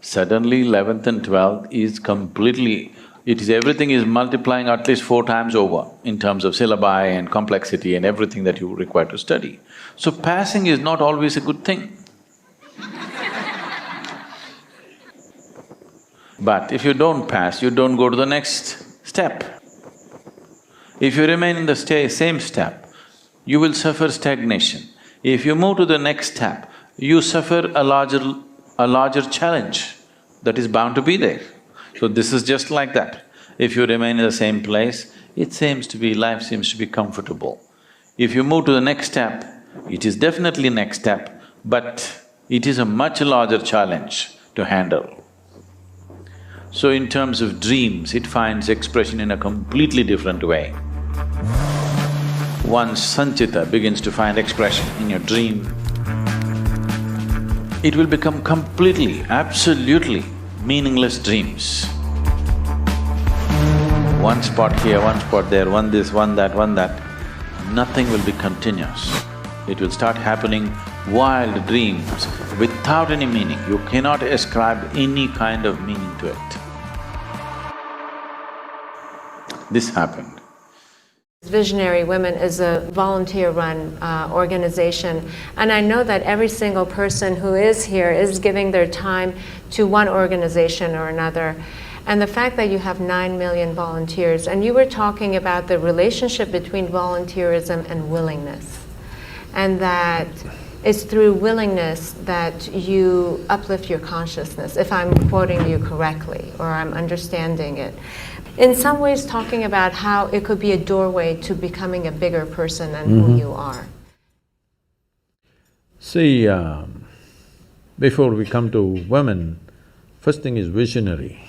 Suddenly 11th and 12th is completely… everything is multiplying at least 4 times over in terms of syllabi and complexity and everything that you require to study. So passing is not always a good thing. But if you don't pass, you don't go to the next step. If you remain in the same step, you will suffer stagnation. If you move to the next step, you suffer a larger challenge that is bound to be there. So this is just like that. If you remain in the same place, life seems to be comfortable. If you move to the next step, it is definitely next step, but it is a much larger challenge to handle. So in terms of dreams, it finds expression in a completely different way. Once Sanchita begins to find expression in your dream, it will become completely, absolutely meaningless dreams. One spot here, one spot there, one this, one that, nothing will be continuous. It will start happening wild dreams without any meaning. You cannot ascribe any kind of meaning to it. This happened. Visionary Women is a volunteer-run organization, and I know that every single person who is here is giving their time to one organization or another. And the fact that you have 9 million volunteers, and you were talking about the relationship between volunteerism and willingness, and that it's through willingness that you uplift your consciousness, if I'm quoting you correctly, or I'm understanding it. In some ways talking about how it could be a doorway to becoming a bigger person than who you are. See, before we come to women, first thing is visionary.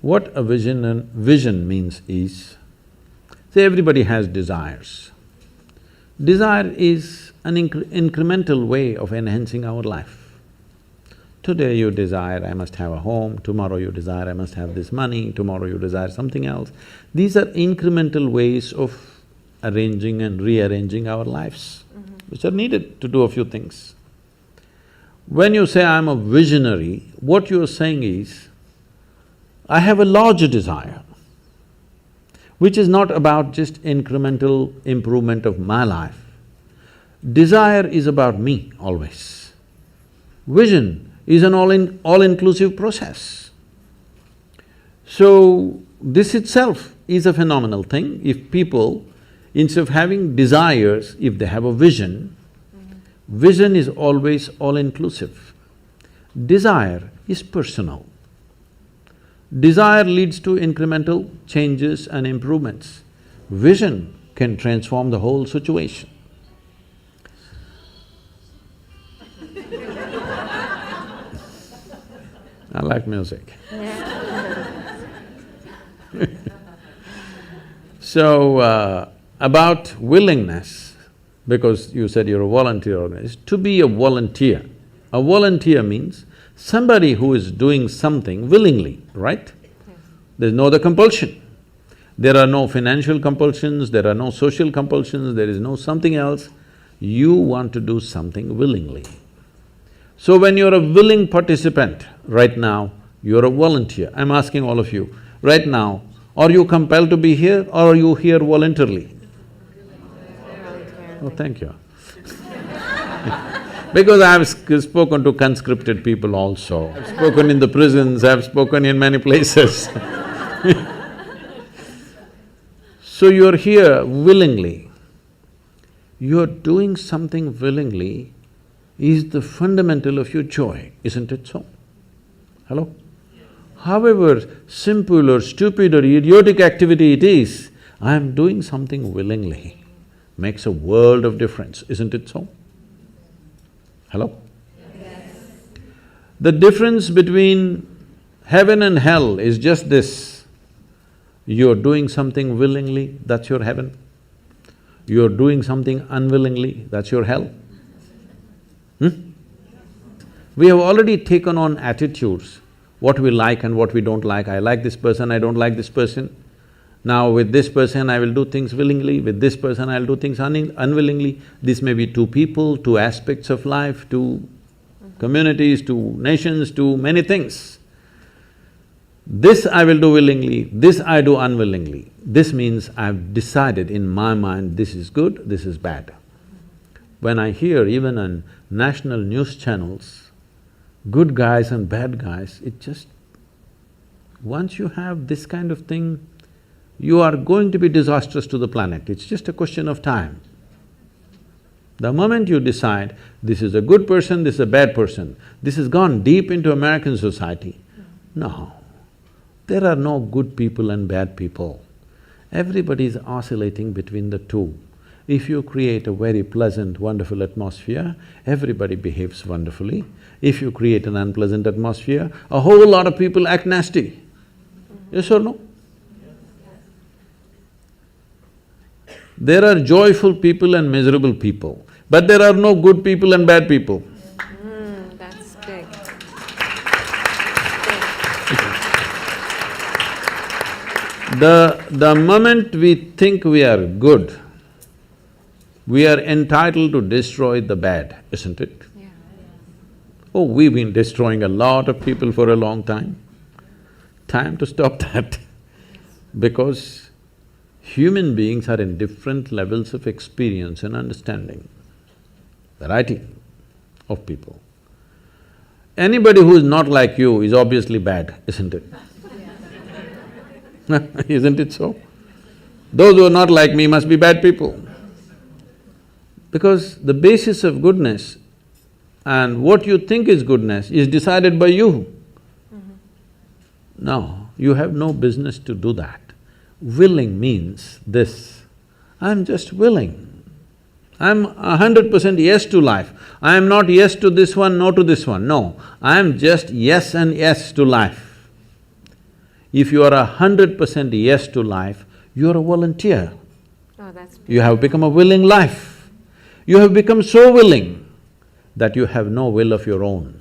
What a vision means is, say everybody has desires. Desire is an incremental way of enhancing our life. Today you desire, I must have a home, tomorrow you desire, I must have this money, tomorrow you desire something else. These are incremental ways of arranging and rearranging our lives, which are needed to do a few things. When you say, I'm a visionary, what you're saying is, I have a larger desire, which is not about just incremental improvement of my life. Desire is about me always. Vision is an all-inclusive process. So, this itself is a phenomenal thing. If people, instead of having desires, if they have a vision, vision is always all-inclusive. Desire is personal. Desire leads to incremental changes and improvements. Vision can transform the whole situation. I like music. So, about willingness, because you said you're a volunteer organization, to be a volunteer means somebody who is doing something willingly, right? There's no other compulsion. There are no financial compulsions, there are no social compulsions, there is no something else. You want to do something willingly. So when you're a willing participant, right now, you're a volunteer. I'm asking all of you, right now, are you compelled to be here or are you here voluntarily? Oh, thank you. Because I've spoken to conscripted people also, I've spoken in the prisons, I've spoken in many places. So you're here willingly. You're doing something willingly is the fundamental of your joy, isn't it so? Hello? However simple or stupid or idiotic activity it is, I'm doing something willingly, makes a world of difference, isn't it so? Hello? Yes. The difference between heaven and hell is just this. You're doing something willingly, that's your heaven. You're doing something unwillingly, that's your hell. We have already taken on attitudes, what we like and what we don't like. I like this person, I don't like this person. Now with this person I will do things willingly, with this person I'll do things unwillingly. This may be two people, two aspects of life, two communities, two nations, two many things. This I will do willingly, this I do unwillingly. This means I've decided in my mind this is good, this is bad. When I hear even on national news channels, good guys and bad guys, it just… Once you have this kind of thing, you are going to be disastrous to the planet, it's just a question of time. The moment you decide, this is a good person, this is a bad person, this has gone deep into American society. No, there are no good people and bad people. Everybody is oscillating between the two. If you create a very pleasant, wonderful atmosphere, everybody behaves wonderfully. If you create an unpleasant atmosphere, a whole lot of people act nasty. Yes or no? There are joyful people and miserable people, but there are no good people and bad people. That's big. The moment we think we are good, we are entitled to destroy the bad, isn't it? Yeah. Oh, we've been destroying a lot of people for a long time. Time to stop that. Because human beings are in different levels of experience and understanding, variety of people. Anybody who is not like you is obviously bad, isn't it? Isn't it so? Those who are not like me must be bad people. Because the basis of goodness and what you think is goodness is decided by you. No, you have no business to do that. Willing means this, I'm just willing. I'm 100% yes to life. I am not yes to this one, no to this one, no. I am just yes and yes to life. If you are 100% yes to life, you are a volunteer. Oh, that's beautiful. You have become a willing life. You have become so willing that you have no will of your own.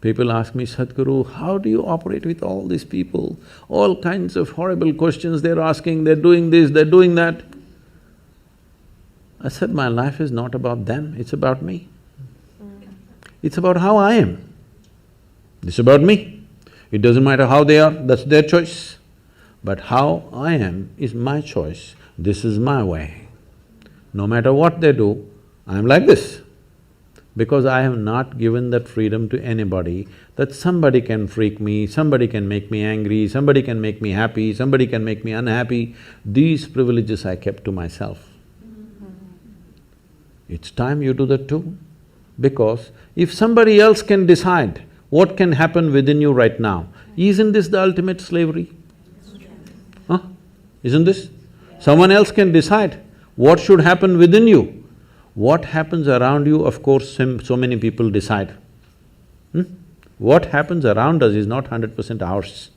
People ask me, Sadhguru, how do you operate with all these people? All kinds of horrible questions they're asking, they're doing this, they're doing that. I said, my life is not about them, it's about me. It's about how I am. It's about me. It doesn't matter how they are, that's their choice. But how I am is my choice, this is my way. No matter what they do, I'm like this. Because I have not given that freedom to anybody that somebody can freak me, somebody can make me angry, somebody can make me happy, somebody can make me unhappy. These privileges I kept to myself. It's time you do that too. Because if somebody else can decide what can happen within you right now, isn't this the ultimate slavery? Huh? Isn't this? Someone else can decide what should happen within you. What happens around you, of course, so many people decide. What happens around us is not 100% ours.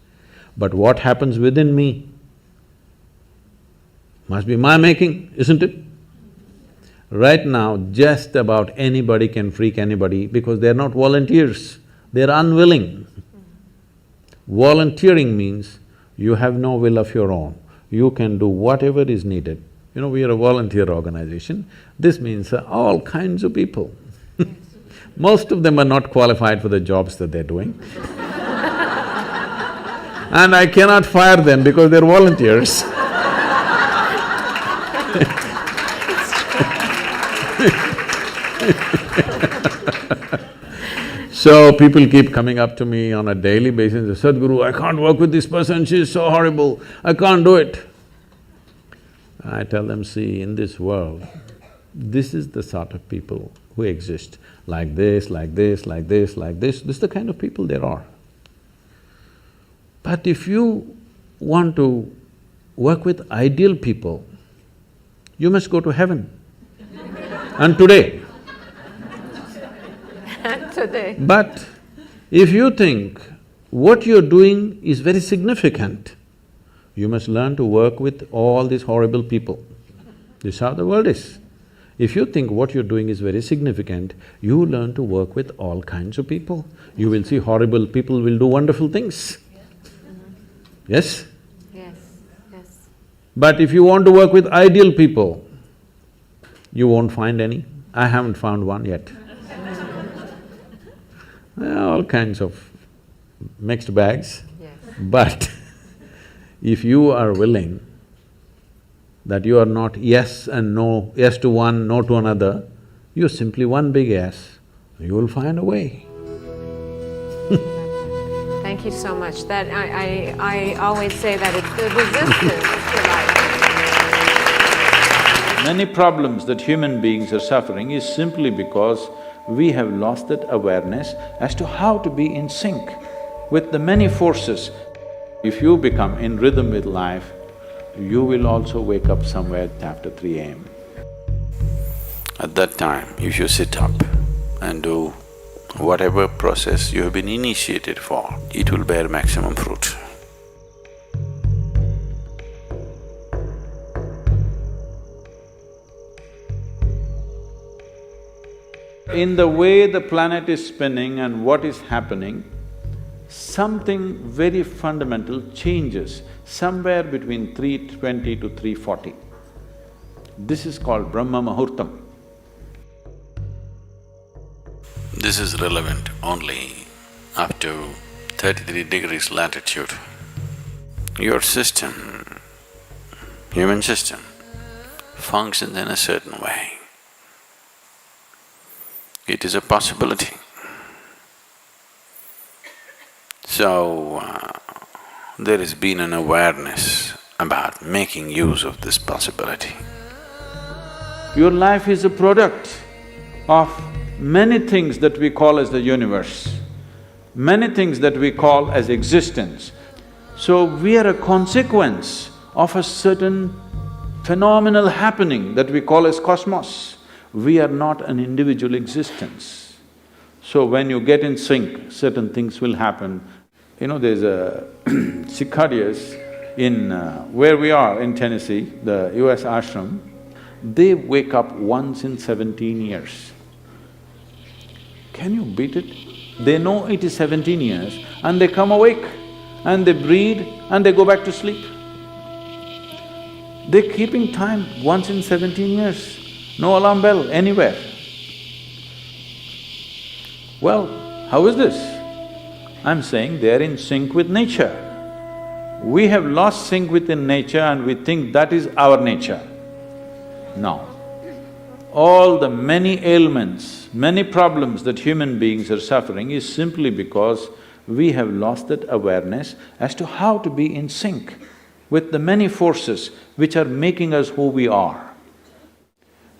But what happens within me must be my making, isn't it? Right now, just about anybody can freak anybody because they're not volunteers, they're unwilling. Volunteering means you have no will of your own, you can do whatever is needed. You know, we are a volunteer organization, this means all kinds of people. Most of them are not qualified for the jobs that they're doing. And I cannot fire them because they're volunteers. So people keep coming up to me on a daily basis and say, Sadhguru, I can't work with this person, she's so horrible, I can't do it. I tell them, see, in this world, this is the sort of people who exist, like this, like this, like this, like this is the kind of people there are. But if you want to work with ideal people, you must go to heaven. And today. Today. But if you think what you're doing is very significant, you must learn to work with all these horrible people. This is how the world is. If you think what you're doing is very significant, you learn to work with all kinds of people. You will see horrible people will do wonderful things. Yes? Yes, yes. But if you want to work with ideal people, you won't find any. I haven't found one yet. All kinds of mixed bags. Yes. But if you are willing that you are not yes and no, yes to one, no to another, you're simply one big yes, you will find a way. Thank Thank you so much. That I always say that it's the resistance to life. Many problems that human beings are suffering is simply because we have lost that awareness as to how to be in sync with the many forces. If you become in rhythm with life, you will also wake up somewhere after 3 a.m. At that time, if you sit up and do whatever process you have been initiated for, it will bear maximum fruit. In the way the planet is spinning and what is happening, something very fundamental changes somewhere between 3:20 to 3:40. This is called Brahma Muhurtam. This is relevant only up to 33 degrees latitude. Your system, human system, functions in a certain way. It is a possibility. So, there has been an awareness about making use of this possibility. Your life is a product of many things that we call as the universe, many things that we call as existence. So we are a consequence of a certain phenomenal happening that we call as cosmos. We are not an individual existence. So when you get in sync, certain things will happen. You know, there's a 𝘎𝑖𝑐adias in where we are in Tennessee, the US ashram, they wake up once in 17 years. Can you beat it? They know it is 17 years and they come awake and they breathe and they go back to sleep. They're keeping time once in 17 years, no alarm bell anywhere. Well, how is this? I'm saying they're in sync with nature. We have lost sync within nature and we think that is our nature. No. All the many ailments, many problems that human beings are suffering is simply because we have lost that awareness as to how to be in sync with the many forces which are making us who we are.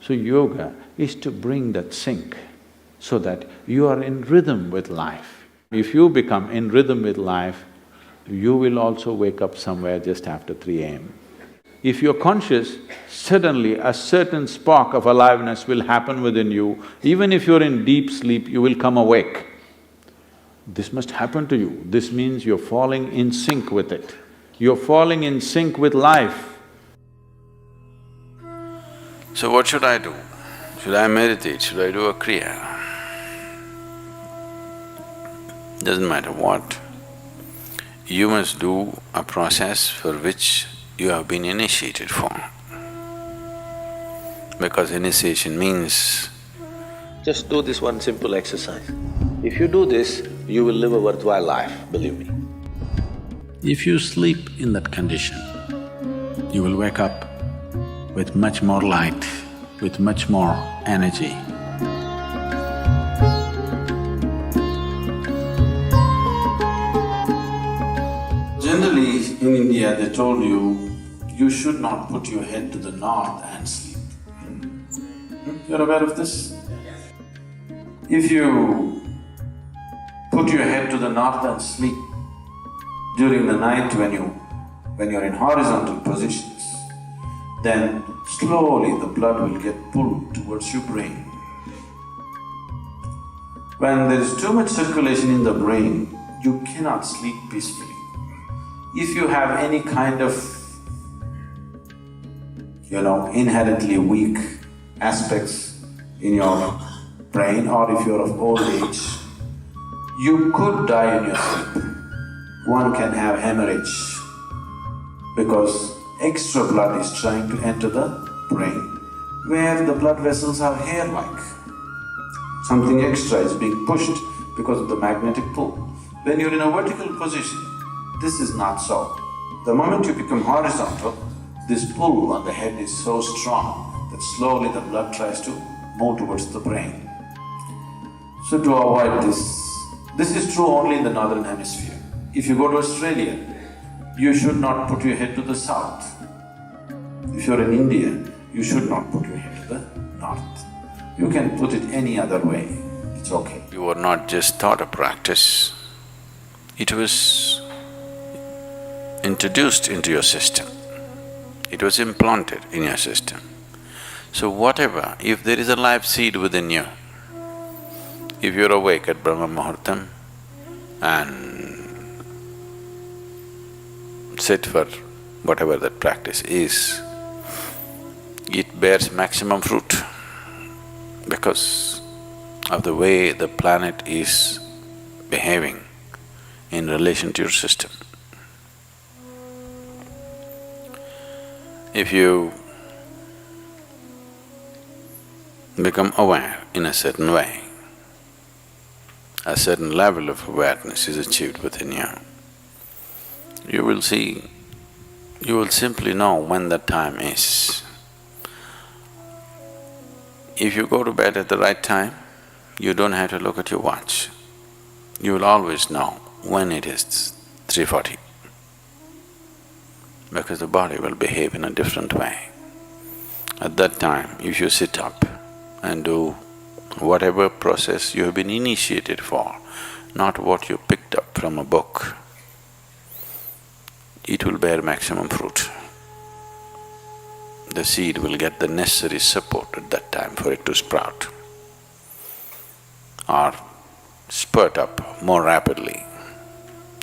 So yoga is to bring that sync so that you are in rhythm with life. If you become in rhythm with life, you will also wake up somewhere just after 3 a.m. If you're conscious, suddenly a certain spark of aliveness will happen within you. Even if you're in deep sleep, you will come awake. This must happen to you. This means you're falling in sync with it. You're falling in sync with life. So what should I do? Should I meditate? Should I do a kriya? Doesn't matter what. You must do a process for which you have been initiated for. Because initiation means, just do this one simple exercise. If you do this, you will live a worthwhile life, believe me. If you sleep in that condition, you will wake up with much more light, with much more energy. Generally, in India, they told you should not put your head to the north and sleep. You're aware of this? If you put your head to the north and sleep during the night when you're in horizontal positions, then slowly the blood will get pulled towards your brain. When there is too much circulation in the brain, you cannot sleep peacefully. If you have any kind of, inherently weak aspects in your brain, or if you're of old age, you could die in your sleep. One can have hemorrhage because extra blood is trying to enter the brain, where the blood vessels are hair-like. Something extra is being pushed because of the magnetic pull. When you're in a vertical position, this is not so. The moment you become horizontal, this pull on the head is so strong that slowly the blood tries to move towards the brain. So to avoid this is true only in the northern hemisphere. If you go to Australia, you should not put your head to the south. If you're in India, you should not put your head to the north. You can put it any other way, it's okay. You were not just taught a practice, it was introduced into your system. It was implanted in your system. So whatever, if there is a life seed within you, if you're awake at Brahma Muhurtam and sit for whatever that practice is, it bears maximum fruit because of the way the planet is behaving in relation to your system. If you become aware in a certain way, a certain level of awareness is achieved within you, you will see, you will simply know when the time is. If you go to bed at the right time, you don't have to look at your watch. You will always know when it is 3:40, because the body will behave in a different way. At that time, if you sit up and do whatever process you have been initiated for, not what you picked up from a book, it will bear maximum fruit. The seed will get the necessary support at that time for it to sprout or spurt up more rapidly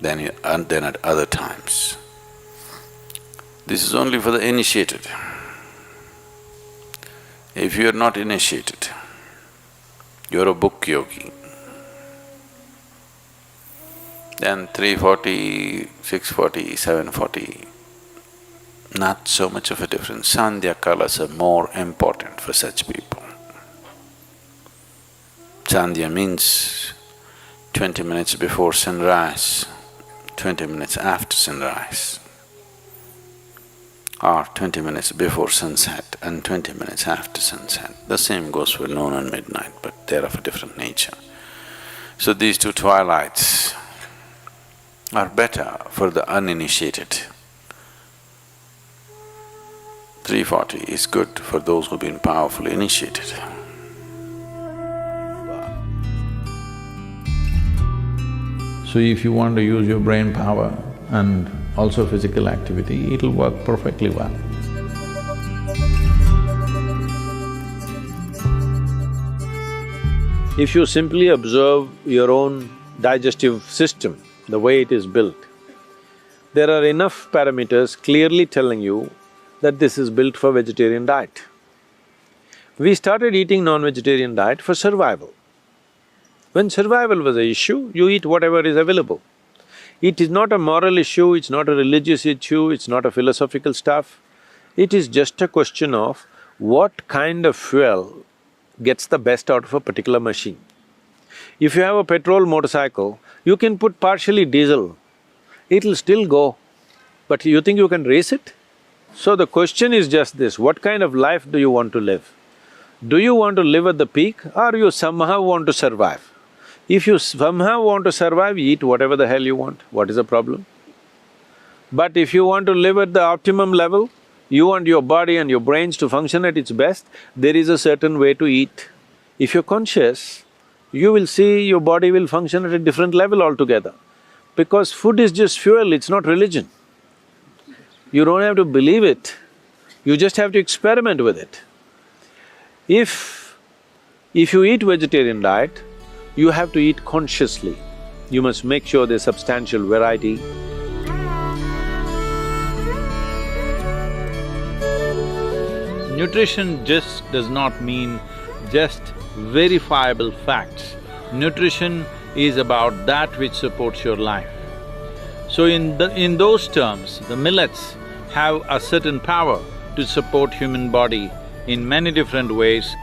than at other times. This is only for the initiated. If you are not initiated, you're a book yogi, then 3:40, 6:40, 7:40, not so much of a difference. Sandhya kalas are more important for such people. Sandhya means 20 minutes before sunrise, 20 minutes after sunrise, or 20 minutes before sunset and 20 minutes after sunset. The same goes for noon and midnight, but they're of a different nature. So these two twilights are better for the uninitiated. 3:40 is good for those who've been powerfully initiated. So if you want to use your brain power and also physical activity, it'll work perfectly well. If you simply observe your own digestive system, the way it is built, there are enough parameters clearly telling you that this is built for vegetarian diet. We started eating non-vegetarian diet for survival. When survival was an issue, you eat whatever is available. It is not a moral issue, it's not a religious issue, it's not a philosophical stuff. It is just a question of what kind of fuel gets the best out of a particular machine. If you have a petrol motorcycle, you can put partially diesel, it'll still go, but you think you can race it? So the question is just this, what kind of life do you want to live? Do you want to live at the peak or you somehow want to survive? If you somehow want to survive, eat whatever the hell you want, what is the problem? But if you want to live at the optimum level, you want your body and your brains to function at its best, there is a certain way to eat. If you're conscious, you will see your body will function at a different level altogether. Because food is just fuel, it's not religion. You don't have to believe it, you just have to experiment with it. If you eat vegetarian diet, you have to eat consciously. You must make sure there's substantial variety. Nutrition just does not mean just verifiable facts. Nutrition is about that which supports your life. So in those terms, the millets have a certain power to support human body in many different ways.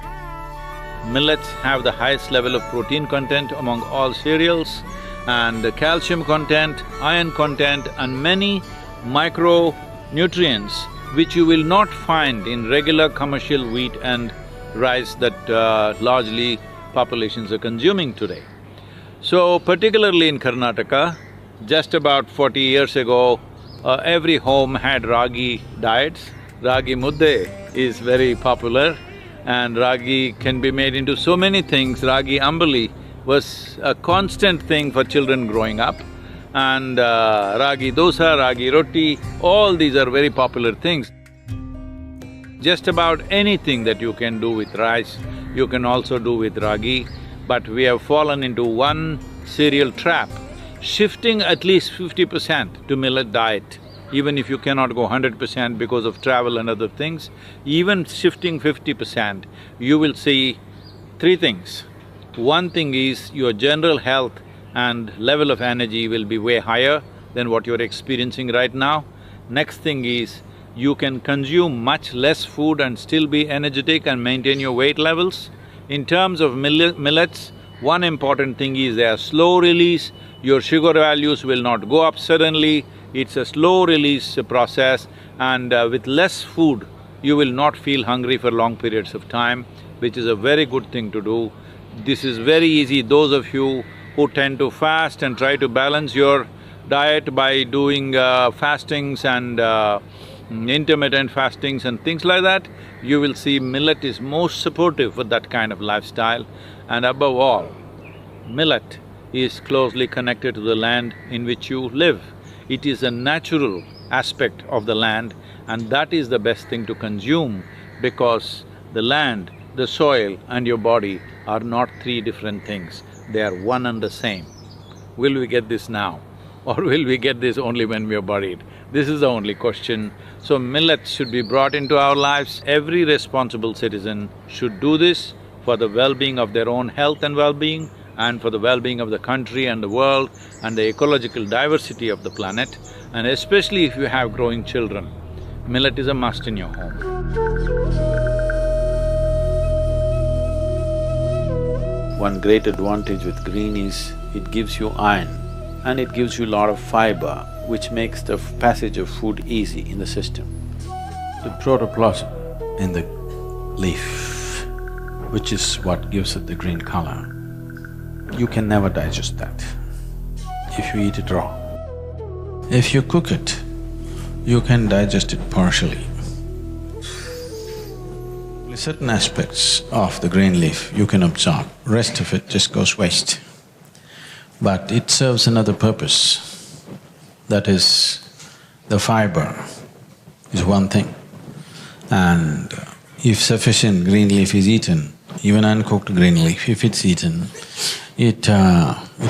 Millets have the highest level of protein content among all cereals, and the calcium content, iron content and many micronutrients which you will not find in regular commercial wheat and rice that largely populations are consuming today. So particularly in Karnataka, Just about 40 years ago, every home had ragi diets. Ragi mudde is very popular and ragi can be made into so many things. Ragi ambali was a constant thing for children growing up. And ragi dosa, ragi roti, all these are very popular things. Just about anything that you can do with rice, you can also do with ragi. But we have fallen into one cereal trap, shifting at least 50% to millet diet. Even if you cannot go 100% because of travel and other things, even shifting 50%, you will see three things. One thing is your general health and level of energy will be way higher than what you're experiencing right now. Next thing is, you can consume much less food and still be energetic and maintain your weight levels. In terms of millets, one important thing is they are slow release, your sugar values will not go up suddenly, it's a slow release process, and with less food, you will not feel hungry for long periods of time, which is a very good thing to do. This is very easy. Those of you who tend to fast and try to balance your diet by doing fastings and intermittent fastings and things like that, you will see millet is most supportive for that kind of lifestyle. And above all, millet is closely connected to the land in which you live. It is a natural aspect of the land, and that is the best thing to consume because the land, the soil and your body are not three different things, they are one and the same. Will we get this now? Or will we get this only when we are buried? This is the only question. So millets should be brought into our lives. Every responsible citizen should do this for the well-being of their own health and well-being, and for the well-being of the country and the world and the ecological diversity of the planet. And especially if you have growing children, millet is a must in your home. One great advantage with green is it gives you iron and it gives you a lot of fiber, which makes the passage of food easy in the system. The protoplasm in the leaf, which is what gives it the green color, you can never digest that if you eat it raw. If you cook it, you can digest it partially. Certain aspects of the green leaf you can absorb, rest of it just goes waste. But it serves another purpose, that is, the fiber is one thing. And if sufficient green leaf is eaten, even uncooked green leaf, if it's eaten, it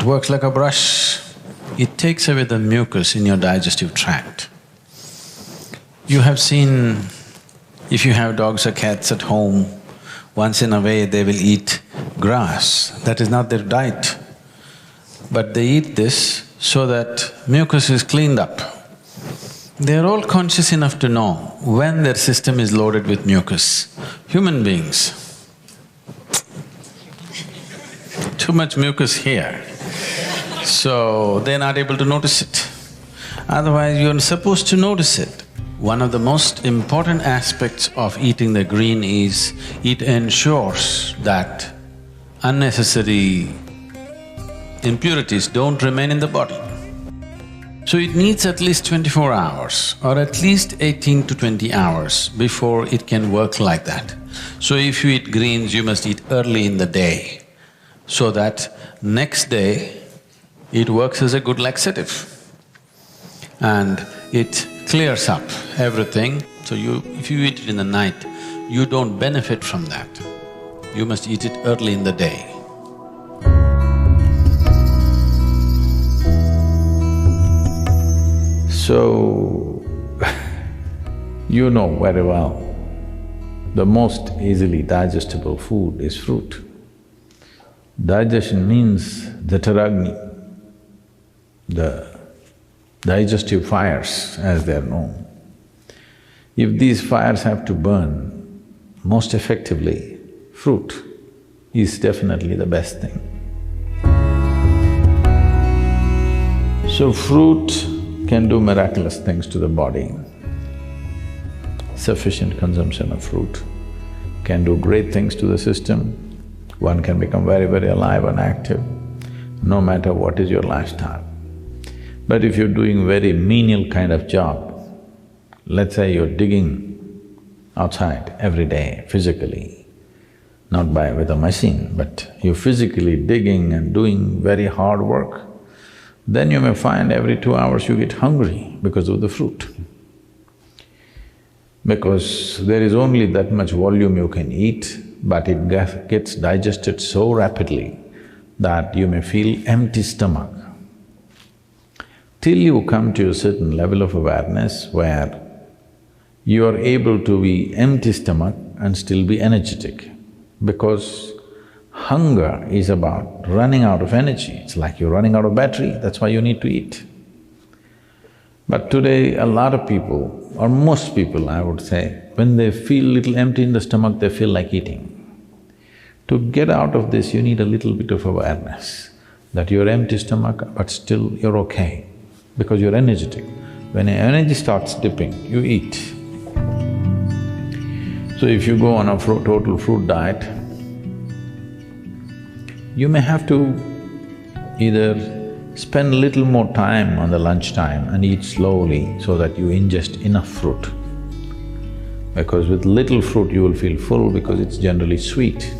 works like a brush. It takes away the mucus in your digestive tract. You have seen, if you have dogs or cats at home, once in a way they will eat grass. That is not their diet. But they eat this so that mucus is cleaned up. They are all conscious enough to know when their system is loaded with mucus. Human beings, too much mucus here, so they're not able to notice it. Otherwise, you're supposed to notice it. One of the most important aspects of eating the green is it ensures that unnecessary impurities don't remain in the body. So it needs at least 24 hours or at least 18 to 20 hours before it can work like that. So if you eat greens, you must eat early in the day so that next day it works as a good laxative and it clears up everything. So if you eat it in the night, you don't benefit from that. You must eat it early in the day. So, you know very well, the most easily digestible food is fruit. Digestion means the Taragni, the digestive fires as they are known. If these fires have to burn most effectively, fruit is definitely the best thing. So fruit can do miraculous things to the body. Sufficient consumption of fruit can do great things to the system. One can become very, very alive and active, no matter what is your lifestyle. But if you're doing very menial kind of job, let's say you're digging outside every day physically, not with a machine, but you're physically digging and doing very hard work, then you may find every 2 hours you get hungry because of the fruit. Because there is only that much volume you can eat, but it gets digested so rapidly that you may feel empty stomach. Till you come to a certain level of awareness where you are able to be empty stomach and still be energetic, because hunger is about running out of energy. It's like you're running out of battery, that's why you need to eat. But today, a lot of people, or most people I would say, when they feel little empty in the stomach, they feel like eating. To get out of this, you need a little bit of awareness that you're empty stomach, but still you're okay, because you're energetic. When your energy starts dipping, you eat. So if you go on a total fruit diet, you may have to either spend a little more time on the lunchtime and eat slowly so that you ingest enough fruit. Because with little fruit you will feel full because it's generally sweet.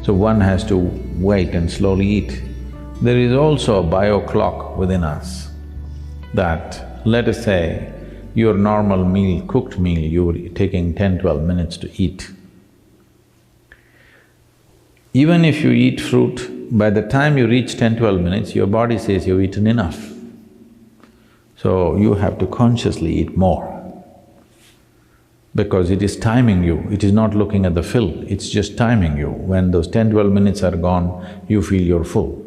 So one has to wait and slowly eat. There is also a bio clock within us that, let us say, your normal meal, cooked meal, you're taking 10-12 minutes to eat. Even if you eat fruit, by the time you reach 10-12 minutes, your body says you've eaten enough. So you have to consciously eat more, because it is timing you, it is not looking at the fill, it's just timing you. When those 10-12 minutes are gone, you feel you're full.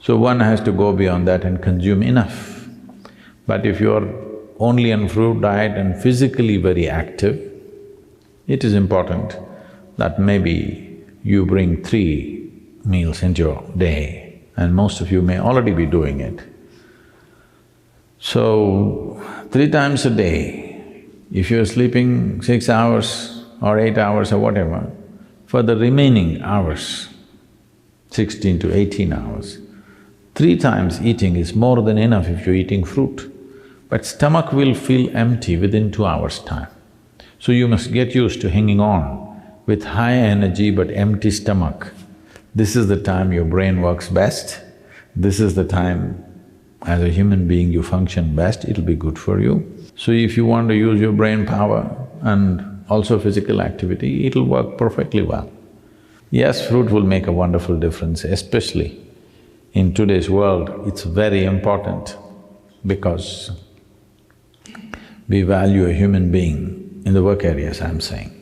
So one has to go beyond that and consume enough. But if you're only on fruit diet and physically very active, it is important that maybe you bring 3 meals into your day, and most of you may already be doing it. So, 3 times a day, if you're sleeping 6 hours or 8 hours or whatever, for the remaining hours, 16 to 18 hours, 3 times eating is more than enough if you're eating fruit. But stomach will feel empty within 2 hours' time. So you must get used to hanging on with high energy but empty stomach. This is the time your brain works best, this is the time as a human being you function best, it'll be good for you. So if you want to use your brain power and also physical activity, it'll work perfectly well. Yes, fruit will make a wonderful difference, especially in today's world, it's very important because we value a human being, in the work areas I'm saying.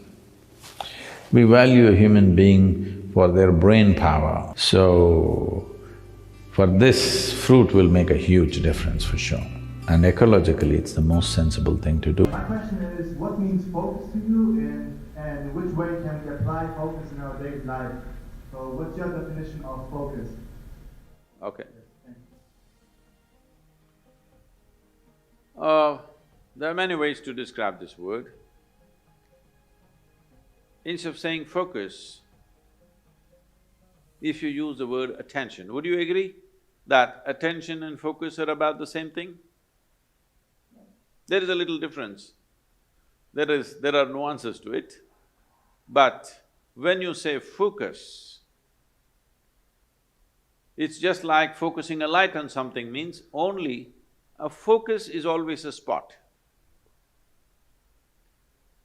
We value a human being for their brain power, so for this, fruit will make a huge difference for sure. And ecologically, it's the most sensible thing to do. My question is, what means focus to you and which way can we apply focus in our daily life? So what's your definition of focus? Okay. There are many ways to describe this word. Instead of saying focus, if you use the word attention, would you agree that attention and focus are about the same thing? There is a little difference. There are nuances to it, but when you say focus, it's just like focusing a light on something means only a focus is always a spot.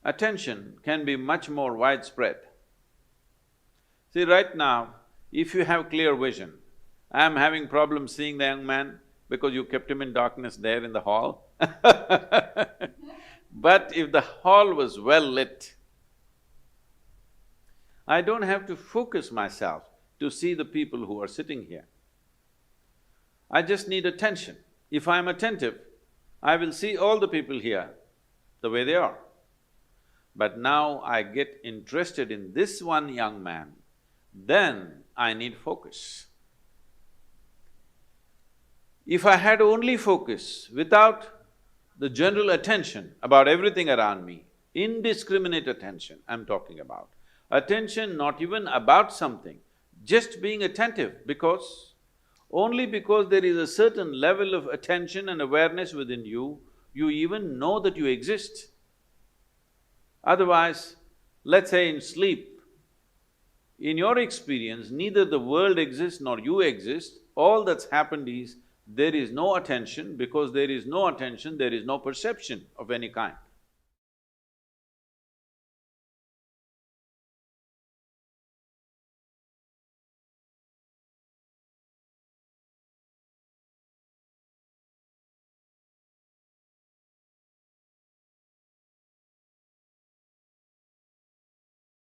Attention can be much more widespread. See, right now, if you have clear vision, I'm having problems seeing the young man because you kept him in darkness there in the hall But if the hall was well lit, I don't have to focus myself to see the people who are sitting here. I just need attention. If I'm attentive, I will see all the people here the way they are. But now I get interested in this one young man, then I need focus. If I had only focus without the general attention about everything around me, indiscriminate attention I'm talking about, attention not even about something, just being attentive because Only because there is a certain level of attention and awareness within you, you even know that you exist. Otherwise, let's say in sleep, in your experience, neither the world exists nor you exist. All that's happened is there is no attention. Because there is no attention, there is no perception of any kind.